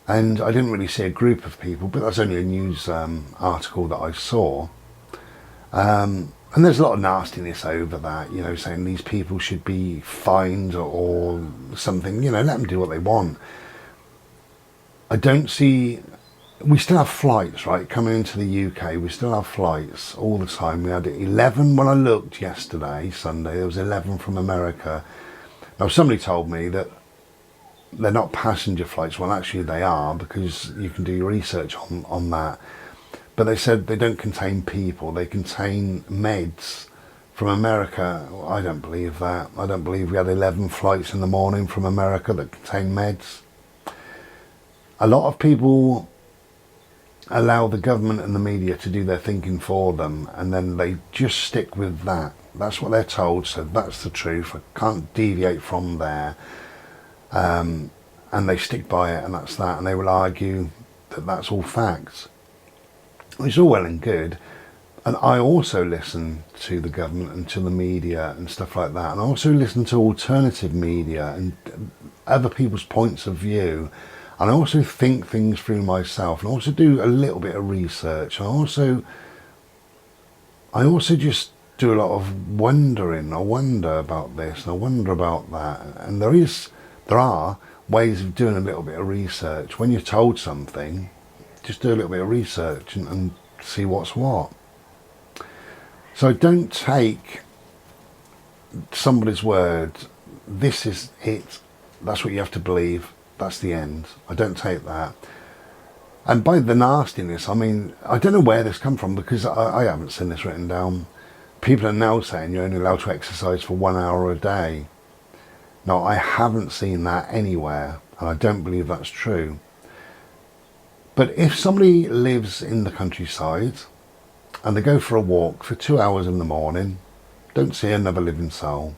And I didn't really see a group of people, but that's only a news article that I saw. And there's a lot of nastiness over that, you know, saying these people should be fined or something, you know, let them do what they want. I don't see, we still have flights, right, coming into the UK, we still have flights all the time. We had 11 when I looked yesterday, Sunday, there was 11 from America. Now somebody told me that they're not passenger flights. Well, actually they are, because you can do your research on that. But they said they don't contain people, they contain meds from America. Well, I don't believe that. I don't believe we had 11 flights in the morning from America that contain meds. A lot of people allow the government and the media to do their thinking for them, and then they just stick with that. That's what they're told, so that's the truth. I can't deviate from there. And they stick by it, and that's that, and they will argue that that's all facts. It's all well and good, and I also listen to the government and to the media and stuff like that, and I also listen to alternative media and other people's points of view, and I also think things through myself, and I also do a little bit of research. I also just do a lot of wondering. I wonder about this and I wonder about that. And there are ways of doing a little bit of research. When you're told something, just do a little bit of research and see what's what. So don't take somebody's word, this is it, that's what you have to believe, that's the end. I don't take that. And by the nastiness, I mean, I don't know where this come from, because I haven't seen this written down. People are now saying you're only allowed to exercise for 1 hour a day. Now, I haven't seen that anywhere, and I don't believe that's true. But if somebody lives in the countryside and they go for a walk for 2 hours in the morning, don't see another living soul,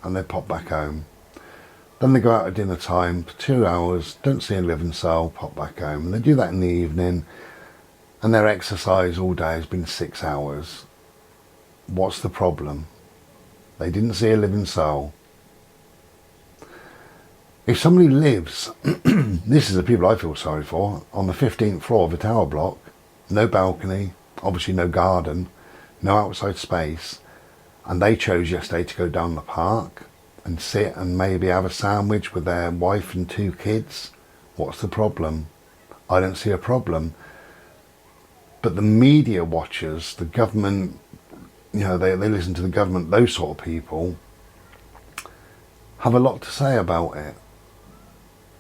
and they pop back home. Then they go out at dinner time for 2 hours, don't see a living soul, pop back home. And they do that in the evening, and their exercise all day has been 6 hours. What's the problem? They didn't see a living soul. If somebody lives, this is the people I feel sorry for, on the 15th floor of a tower block, no balcony, obviously no garden, no outside space, and they chose yesterday to go down the park and sit and maybe have a sandwich with their wife and 2 kids, what's the problem? I don't see a problem. But the media watchers, the government, you know, they listen to the government, those sort of people have a lot to say about it.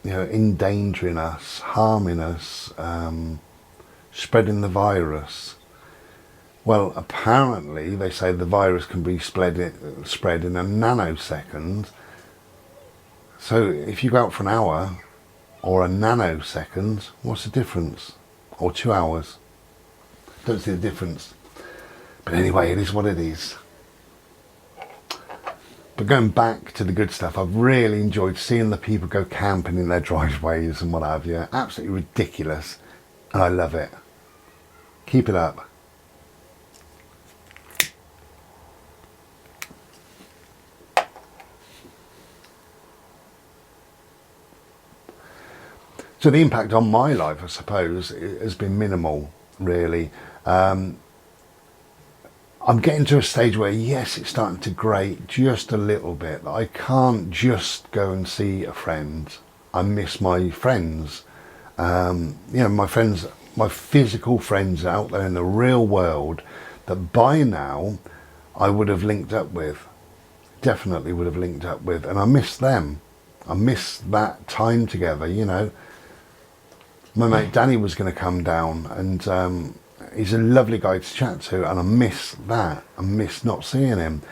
You know, endangering us, harming us, spreading the virus. Well, apparently they say the virus can be spread in a nanosecond. So if you go out for an hour or a nanosecond, what's the difference? Or 2 hours? Don't see the difference. But anyway, it is what it is. But going back to the good stuff, I've really enjoyed seeing the people go camping in their driveways and what have you. Absolutely ridiculous. And I love it. Keep it up. So the impact on my life, I suppose, has been minimal, really. I'm getting to a stage where, yes, it's starting to grate just a little bit. I can't just go and see a friend. I miss my friends. You know, my friends, my physical friends out there in the real world that by now I would have linked up with. Definitely would have linked up with. And I miss them. I miss that time together, you know. My mate Danny was going to come down, and he's a lovely guy to chat to, and I miss that. I miss not seeing him.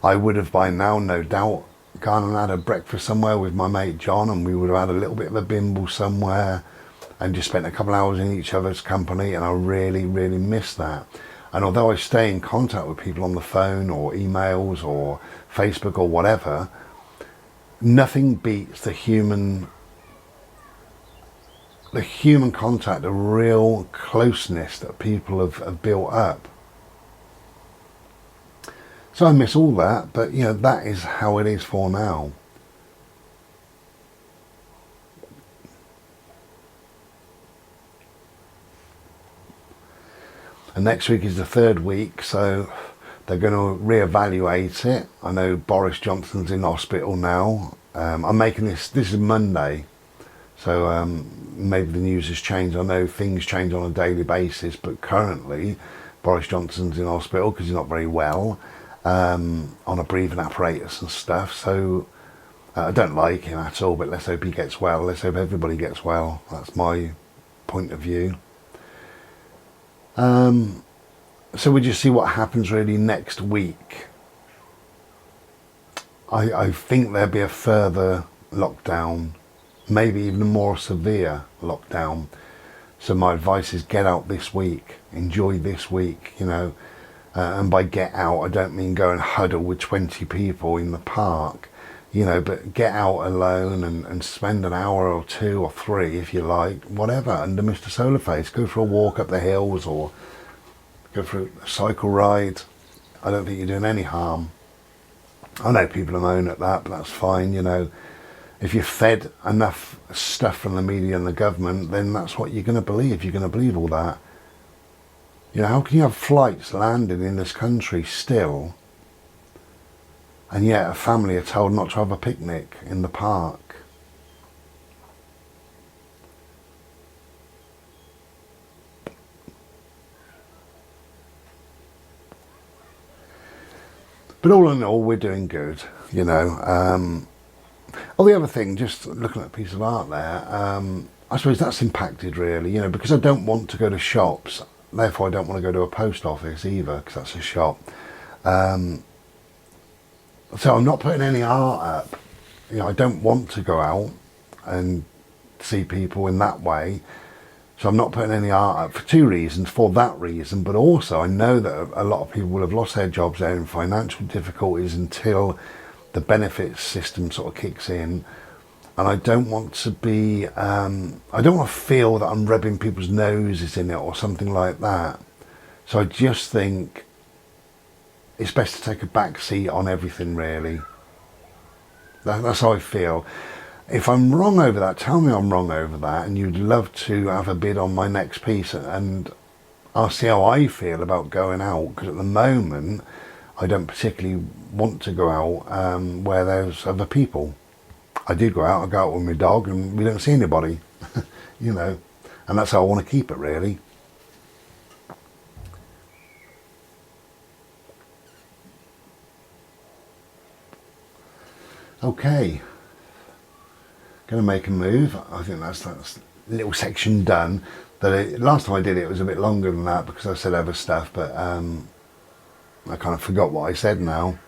I would have by now, no doubt, gone and had a breakfast somewhere with my mate John, and we would have had a little bit of a bimble somewhere and just spent a couple of hours in each other's company, and I really, really miss that. And although I stay in contact with people on the phone or emails or Facebook or whatever, nothing beats the human contact, the real closeness that people have built up. So I miss all that, but you know, that is how it is for now. And next week is the 3rd week, so they're going to reevaluate it. I know Boris Johnson's in hospital now. I'm making this is Monday. So maybe the news has changed. I know things change on a daily basis, but currently Boris Johnson's in hospital because he's not very well, on a breathing apparatus and stuff. So I don't like him at all, but let's hope he gets well. Let's hope everybody gets well. That's my point of view. So we just see what happens really next week. I think there'll be a further lockdown, maybe even a more severe lockdown. So my advice is get out this week, enjoy this week, you know, and by get out I don't mean go and huddle with 20 people in the park, you know, but get out alone and spend an hour or 2 or 3 if you like, whatever, under Mr. Solarface. Go for a walk up the hills or go for a cycle ride. I don't think you're doing any harm. I know people are moan at that, but that's fine, you know. If you're fed enough stuff from the media and the government, then that's what you're going to believe. You're going to believe all that. You know, how can you have flights landing in this country still, and yet a family are told not to have a picnic in the park? But all in all, we're doing good, you know. Oh, the other thing, just looking at a piece of art there, I suppose that's impacted really, you know, because I don't want to go to shops, therefore I don't want to go to a post office either, because that's a shop. So I'm not putting any art up. You know, I don't want to go out and see people in that way. So I'm not putting any art up for two reasons. For that reason, but also I know that a lot of people will have lost their jobs, they're in financial difficulties until the benefits system sort of kicks in. And I don't want to be, I don't want to feel that I'm rubbing people's noses in it or something like that. So I just think it's best to take a back seat on everything really. That's how I feel. If I'm wrong over that, tell me I'm wrong over that, and you'd love to have a bid on my next piece, and I'll see how I feel about going out, because at the moment I don't particularly want to go out where there's other people. I do go out, I go out with my dog and we don't see anybody, you know, and that's how I want to keep it really. Okay. Going to make a move. I think that's little section done. Last time I did it, it was a bit longer than that because I said other stuff, but I kind of forgot what I said now.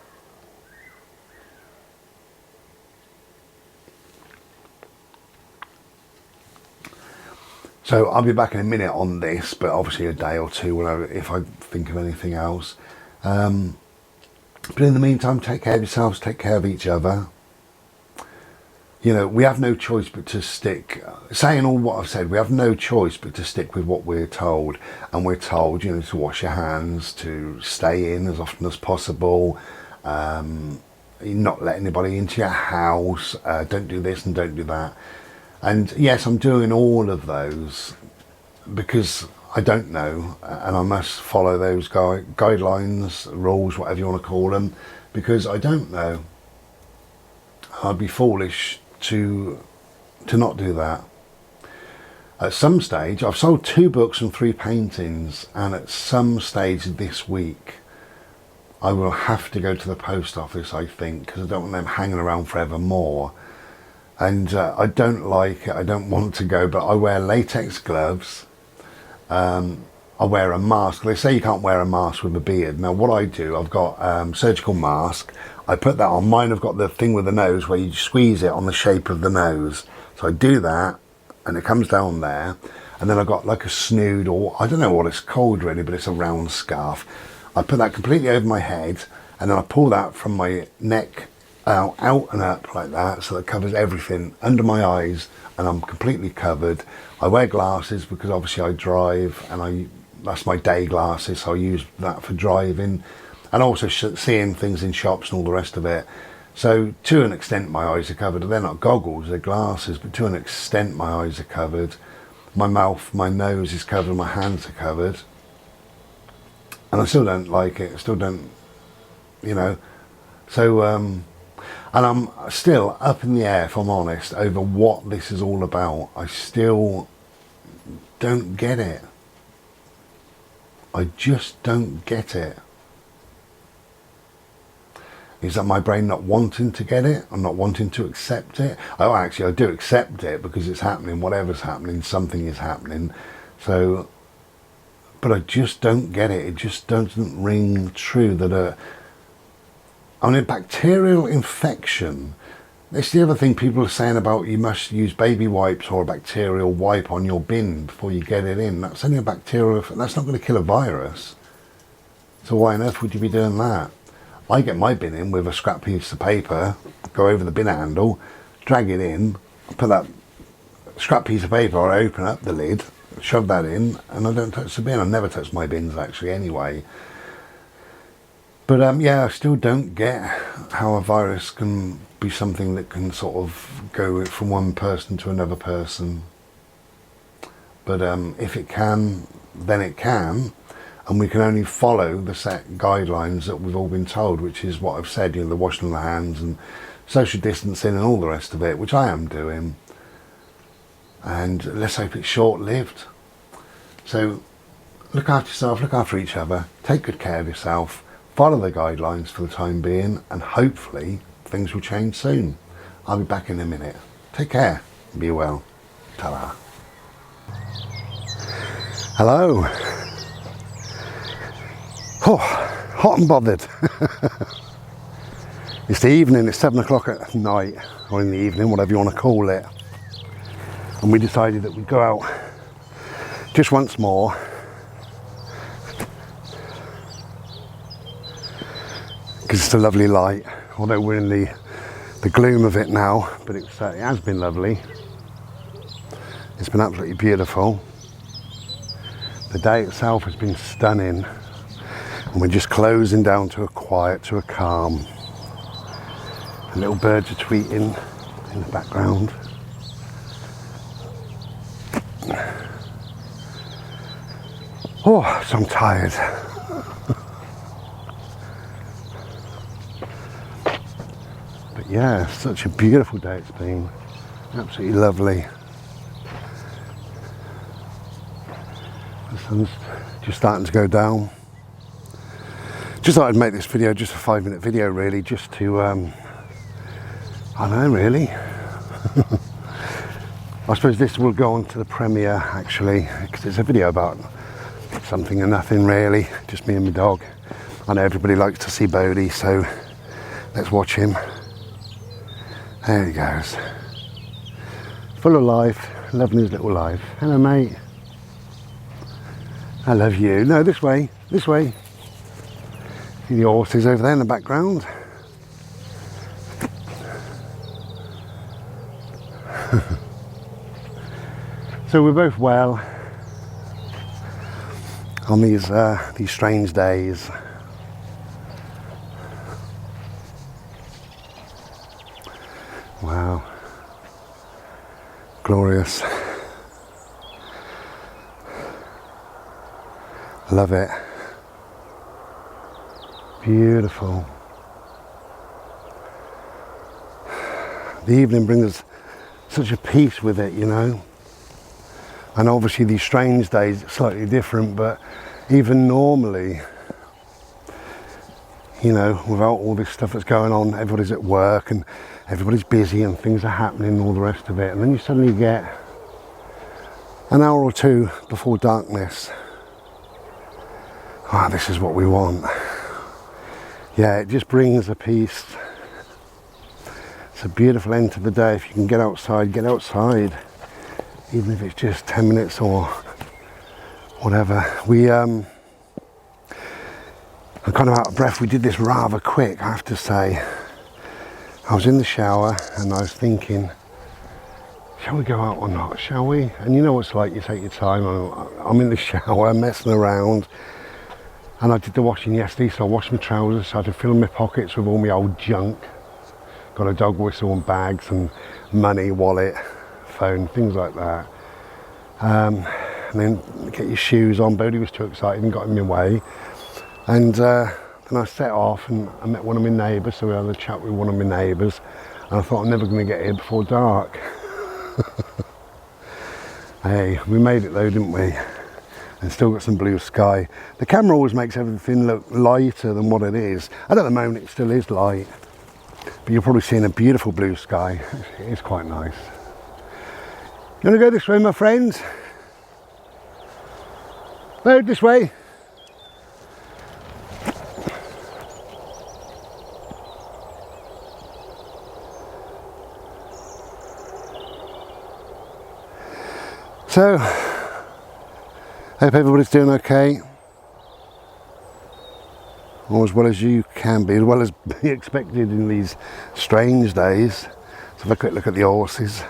So I'll be back in a minute on this, but obviously a day or two if I think of anything else. But in the meantime, take care of yourselves, take care of each other. You know, we have no choice but to stick, saying all what I've said, we have no choice but to stick with what we're told. And we're told, you know, to wash your hands, to stay in as often as possible, not let anybody into your house, don't do this and don't do that. And yes, I'm doing all of those because I don't know, and I must follow those guidelines, rules, whatever you want to call them, because I don't know. I'd be foolish to not do that. At some stage, I've sold 2 books and 3 paintings, and at some stage this week I will have to go to the post office, I think, because I don't want them hanging around forever more. And I don't like it, I don't want to go, but I wear latex gloves, I wear a mask. They say you can't wear a mask with a beard. Now what I do, I've got surgical mask, I put that on. Mine have got the thing with the nose where you squeeze it on the shape of the nose. So I do that and it comes down there. And then I've got like a snood, or I don't know what it's called really, but it's a round scarf. I put that completely over my head, and then I pull that from my neck out and up like that, so that covers everything under my eyes, and I'm completely covered. I wear glasses because obviously I drive, and that's my day glasses, so I use that for driving. And also seeing things in shops and all the rest of it. So to an extent my eyes are covered. They're not goggles, they're glasses, but to an extent my eyes are covered. My mouth, my nose is covered, my hands are covered. And I still don't like it, I still don't, you know. So, and I'm still up in the air, if I'm honest, over what this is all about. I still don't get it. I just don't get it. Is that my brain not wanting to get it? I'm not wanting to accept it? Oh, actually, I do accept it because it's happening. Whatever's happening, something is happening. So, but I just don't get it. It just doesn't ring true that a bacterial infection. That's the other thing people are saying about you must use baby wipes or a bacterial wipe on your bin before you get it in. That's only a bacterial. That's not going to kill a virus. So why on earth would you be doing that? I get my bin in with a scrap piece of paper, go over the bin handle, drag it in, put that scrap piece of paper, I open up the lid, shove that in, and I don't touch the bin. I never touch my bins actually anyway. But yeah, I still don't get how a virus can be something that can sort of go from one person to another person. But if it can, then it can. and we can only follow the set guidelines that we've all been told, which is what I've said, you know, the washing of the hands and social distancing and all the rest of it, which I am doing. And let's hope it's short-lived. So look after yourself, look after each other, take good care of yourself, follow the guidelines for the time being, and hopefully things will change soon. I'll be back in a minute. Take care, be well. Ta-ra. Hello. Oh, hot and bothered. It's the evening, it's 7 o'clock at night, or in the evening, whatever you want to call it. And we decided that we'd go out just once more. Because it's a lovely light, although we're in the gloom of it now, but it has been lovely. It's been absolutely beautiful. The day itself has been stunning, and we're just closing down to a quiet, to a calm. The little birds are tweeting in the background. Oh, so I'm tired. But yeah, such a beautiful day it's been. Absolutely lovely. The sun's just starting to go down. Just thought I'd make this video, just a 5-minute video really, just to, I don't know really. I suppose this will go on to the premiere actually, because it's a video about something and nothing really, just me and my dog. I know everybody likes to see Bodhi, so let's watch him. There he goes. Full of life, loving his little life. Hello mate. I love you. No, this way, this way. See the horses over there in the background. So we're both well on these strange days. Wow, glorious. Love it. Beautiful. The evening brings such a peace with it, you know. And obviously these strange days, it's slightly different, but even normally, you know, without all this stuff that's going on, everybody's at work and everybody's busy and things are happening and all the rest of it. And then you suddenly get an hour or two before darkness. Ah, this is what we want. Yeah, it just brings a peace. It's a beautiful end to the day. If you can get outside, get outside. Even if it's just 10 minutes or whatever. I'm kind of out of breath. We did this rather quick, I have to say. I was in the shower and I was thinking, shall we go out or not? Shall we? And you know what it's like, you take your time. I'm in the shower, messing around. And I did the washing yesterday, so I washed my trousers, started filling my pockets with all my old junk. Got a dog whistle and bags and money, wallet, phone, things like that. And then get your shoes on. Bodhi was too excited and got in my way. And then I set off and I met one of my neighbours, so we had a chat with one of my neighbours. And I thought I'm never going to get here before dark. Hey, we made it though, didn't we? And still got some blue sky. The camera always makes everything look lighter than what it is. And at the moment it still is light. But you're probably seeing a beautiful blue sky. It is quite nice. You want to go this way, my friends? No, this way. So, hope everybody's doing okay. Or as well as you can be, as well as be expected in these strange days. So have a quick look at the horses.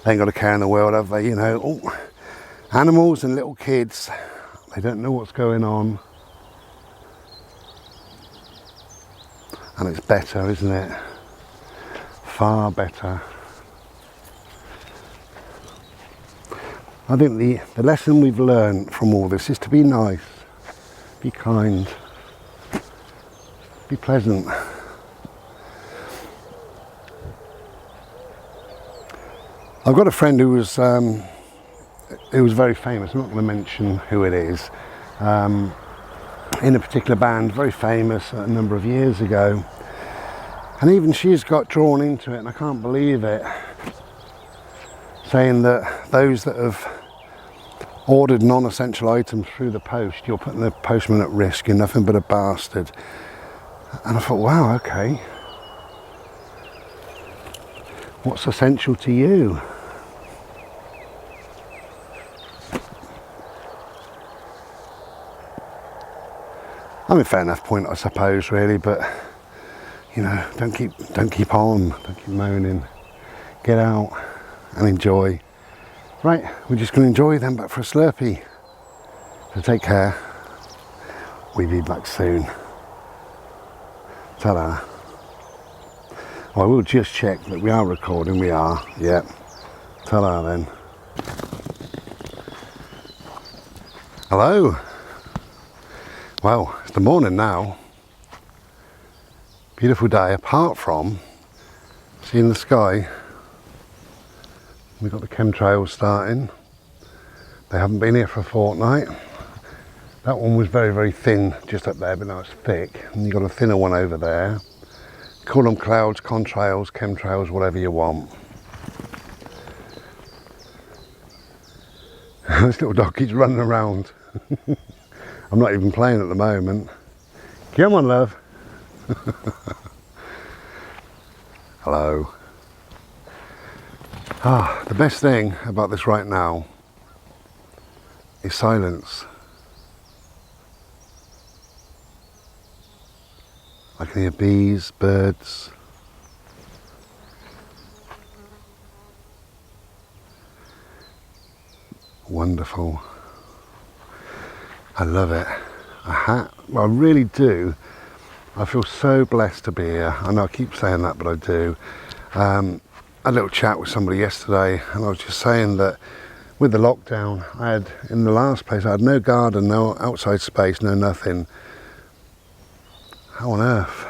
They ain't got a care in the world, have they? You know, oh, animals and little kids, they don't know what's going on. And it's better, isn't it? Far better. I think the lesson we've learned from all this is to be nice, be kind, be pleasant. I've got a friend who was very famous. I'm not going to mention who it is. In a particular band, very famous a number of years ago, and even she's got drawn into it, and I can't believe it, saying that those that have ordered non-essential items through the post, you're putting the postman at risk, you're nothing but a bastard. And I thought, wow, okay, what's essential to you? I mean, fair enough point, I suppose, really, but you know, don't keep on, don't keep moaning. Get out and enjoy. Right, we're just going to enjoy then, back for a Slurpee. So take care. We'll be back soon. Ta-da. Oh, I will just check that we are recording. We are. Yep. Ta-da then. Hello. Well, it's the morning now. Beautiful day, apart from seeing the sky. We've got the chemtrails starting. They haven't been here for a fortnight. That one was very, very thin just up there, but now it's thick. And you've got a thinner one over there. Call them clouds, contrails, chemtrails, whatever you want. This little dog keeps running around. I'm not even playing at the moment. Come on, love. Hello. The best thing about this right now is silence. I can hear bees, birds. Wonderful. I love it. Well, I really do. I feel so blessed to be here. I know I keep saying that, but I do. I had a little chat with somebody yesterday, and I was just saying that with the lockdown, in the last place, I had no garden, no outside space, no nothing. How on earth?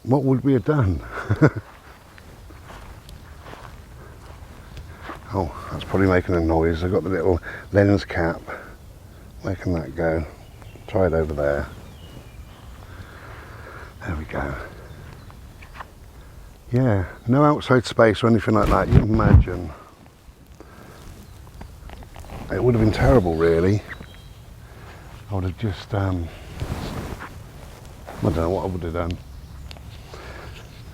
What would we have done? Oh, that's probably making a noise. I've got the little lens cap. Where can that go? Try it over there. There we go. Yeah, no outside space or anything like that. You can imagine. It would have been terrible, really. I would have just, I don't know what I would have done.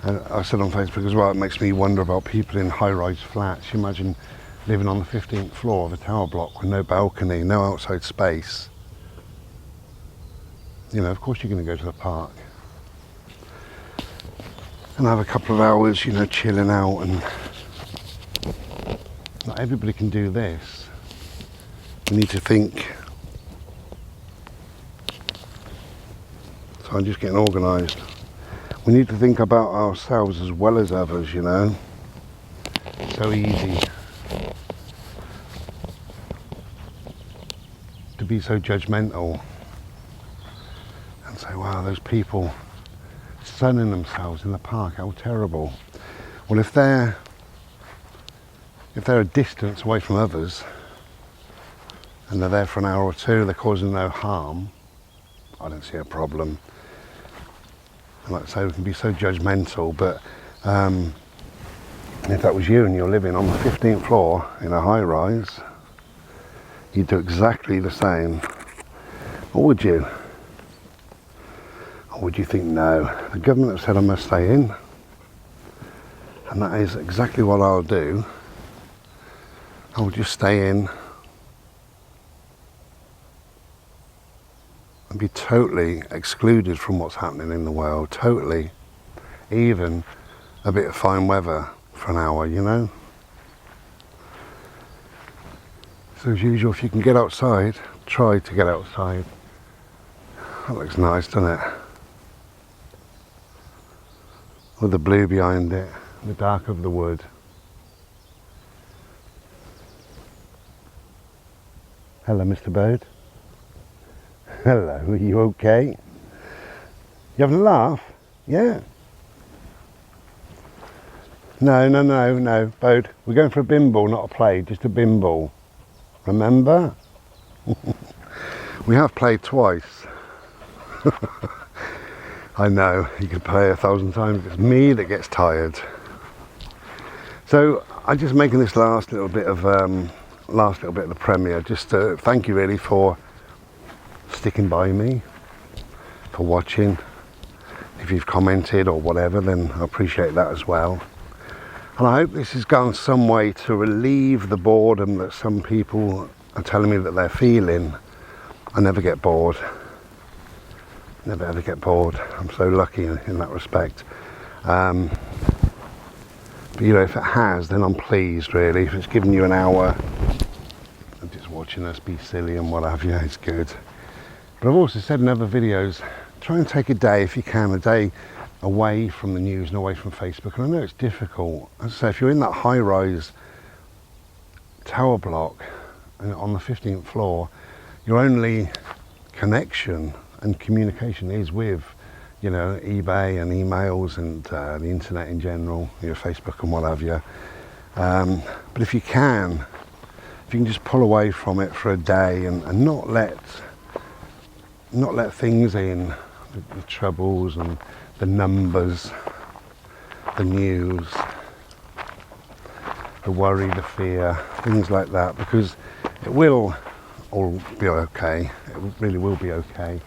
And I said on Facebook as well, it makes me wonder about people in high-rise flats. You imagine living on the 15th floor of a tower block with no balcony, no outside space. You know, of course you're going to go to the park and have a couple of hours, you know, chilling out. And not everybody can do this. You need to think. So I'm just getting organised. We need to think about ourselves as well as others, you know. So easy to be so judgmental and say, wow, those people sunning themselves in the park, how terrible. Well, if they're a distance away from others and they're there for an hour or two, they're causing no harm, I don't see a problem. And like I say, we can be so judgmental, but if that was you and you're living on the 15th floor in a high rise, you'd do exactly the same. Or would you? Or would you think, no, the government have said I must stay in, and that is exactly what I'll do. I will just stay in and be totally excluded from what's happening in the world, totally. Even a bit of fine weather for an hour, you know. So as usual, if you can get outside, try to get outside. That looks nice, doesn't it? With the blue behind it, the dark of the wood. Hello, Mr. Bird. Hello, are you okay? You having a laugh? Yeah. No, Bode. We're going for a bimble, not a play, just a bimble. Remember? We have played twice. I know, you could play 1,000 times. It's me that gets tired. So I'm just making this last little bit of the premiere, just to thank you really for sticking by me, for watching. If you've commented or whatever, then I appreciate that as well. And I hope this has gone some way to relieve the boredom that some people are telling me that they're feeling. I never get bored. Never ever get bored. I'm so lucky in that respect. But you know, if it has, then I'm pleased really. If it's given you an hour of just watching us be silly and what have you, it's good. But I've also said in other videos, try and take a day, if you can, a day away from the news and away from Facebook. And I know it's difficult. As I say, if you're in that high-rise tower block and on the 15th floor, your only connection and communication is with, you know, eBay and emails and the internet in general, you know, Facebook and what have you. But if you can just pull away from it for a day and not let things in, the troubles and the numbers, the news, the worry, the fear, things like that, because it will all be okay. It really will be okay.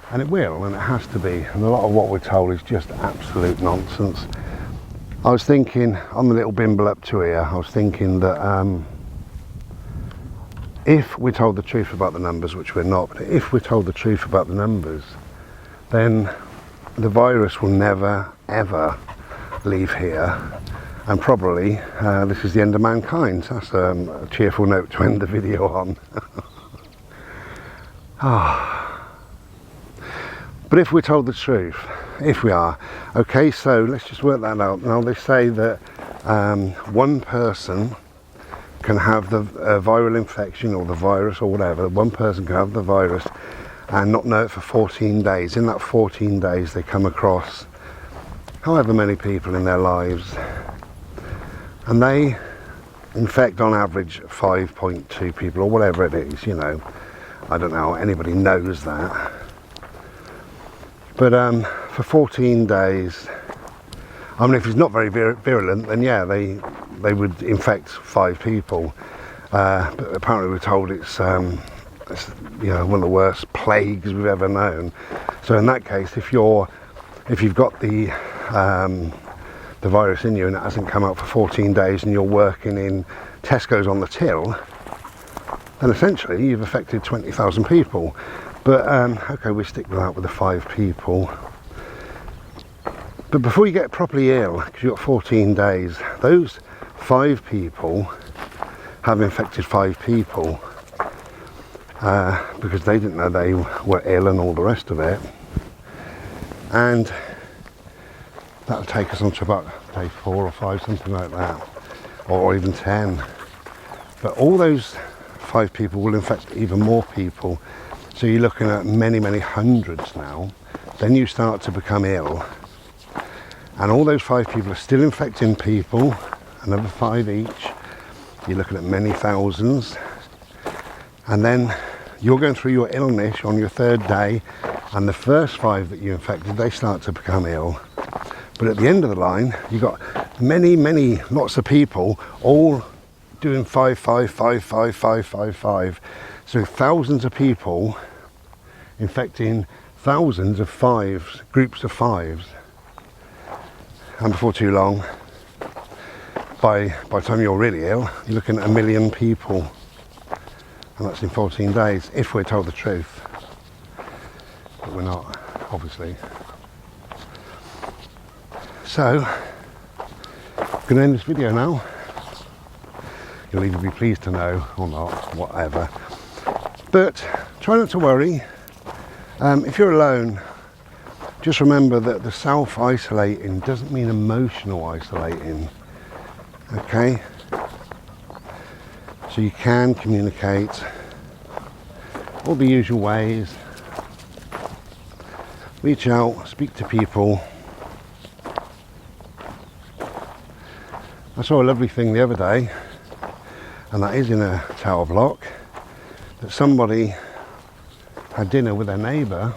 And it will, and it has to be. And a lot of what we're told is just absolute nonsense. I was thinking, on the little bimble up to here, I was thinking that if we're told the truth about the numbers, which we're not, but if we're told the truth about the numbers, then the virus will never, ever leave here. And probably this is the end of mankind. That's a cheerful note to end the video on. But if we're told the truth, if we are, okay, so let's just work that out. Now they say that one person can have the viral infection or the virus or whatever. One person can have the virus and not know it for 14 days. In that 14 days they come across however many people in their lives, and they infect on average 5.2 people or whatever it is, you know. I don't know, anybody knows that. But for 14 days, I mean, if it's not very virulent, then yeah, they would infect 5 people. But apparently we're told it's you know, one of the worst plagues we've ever known. So in that case, if you've got the virus in you and it hasn't come out for 14 days and you're working in Tesco's on the till, then essentially you've affected 20,000 people. But okay, we stick with that with the 5 people. But before you get properly ill, because you've got 14 days, those 5 people have infected 5 people because they didn't know they were ill and all the rest of it. And that'll take us on to about day 4 or 5, something like that, or even 10. But all those 5 people will infect even more people. So you're looking at many, many hundreds now. Then you start to become ill. And all those 5 people are still infecting people, another 5 each. You're looking at many thousands. And then you're going through your illness on your 3rd day, and the first 5 that you infected, they start to become ill. But at the end of the line, you've got many, lots of people all doing 5, 5, 5, 5, 5, 5, 5. So thousands of people infecting thousands of 5s, groups of 5s. And before too long, by the time you're really ill, you're looking at 1 million people. And that's in 14 days, if we're told the truth. But we're not, obviously. So, I'm going to end this video now. You'll either be pleased to know or not, whatever. But try not to worry. If you're alone, just remember that the self-isolating doesn't mean emotional isolating. Okay? So you can communicate all the usual ways, reach out, speak to people. I saw a lovely thing the other day, and that is in a tower block, that somebody had dinner with their neighbour,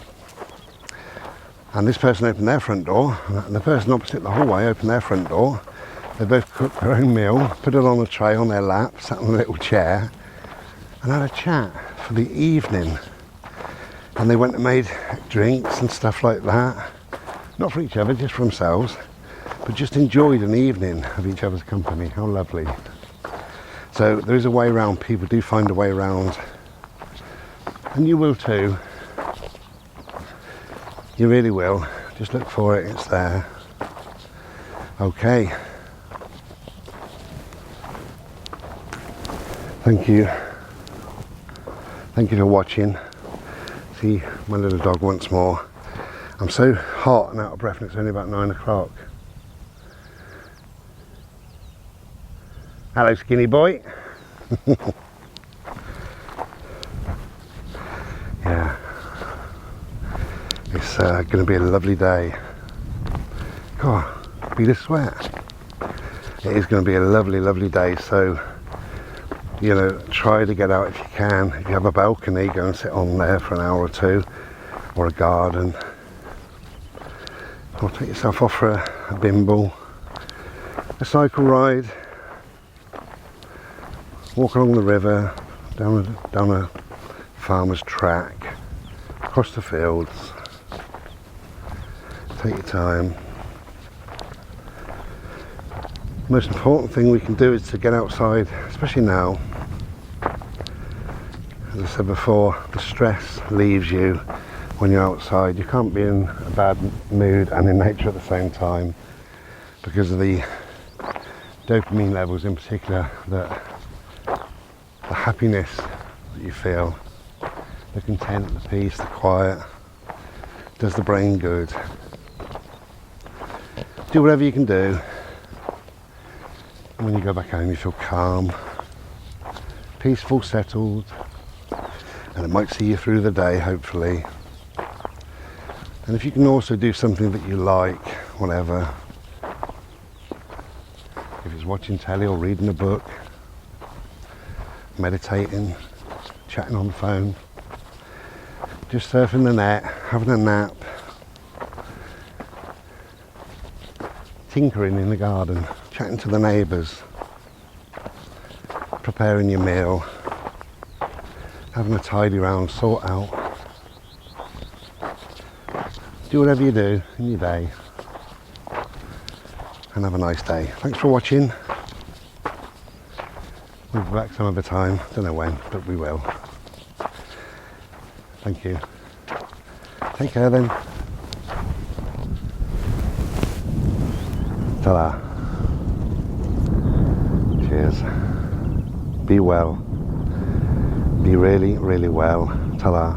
and this person opened their front door, and the person opposite the hallway opened their front door. They both cooked their own meal, put it on a tray on their lap, sat on a little chair, and had a chat for the evening. And they went and made drinks and stuff like that, not for each other, just for themselves, but just enjoyed an evening of each other's company. How lovely. So there is a way around. People do find a way around, and you will too. You really will. Just look for it, it's there. Okay. Thank you. Thank you for watching. See my little dog once more. I'm so hot and out of breath, and it's only about 9 o'clock. Hello, skinny boy. Yeah. It's going to be a lovely day. God, beat a sweat. It is going to be a lovely, lovely day. So, you know, try to get out if you can. If you have a balcony, go and sit on there for an hour or two, or a garden. Or take yourself off for a bimble, a cycle ride, walk along the river, down a farmer's track, across the fields. Take your time. The most important thing we can do is to get outside, especially now. As I said before, the stress leaves you when you're outside. You can't be in a bad mood and in nature at the same time, because of the dopamine levels in particular, that the happiness that you feel, the content, the peace, the quiet, does the brain good. Do whatever you can do. And when you go back home, you feel calm, peaceful, settled, and it might see you through the day, hopefully. And if you can also do something that you like, whatever, if it's watching telly or reading a book, meditating, chatting on the phone, just surfing the net, having a nap, tinkering in the garden, chatting to the neighbours, preparing your meal, having a tidy round, sort out. Do whatever you do in your day, and have a nice day. Thanks for watching. We'll be back some other time, don't know when, but we will. Thank you. Take care then. Ta-da. Cheers. Be well. Be really, really well. Ta-da.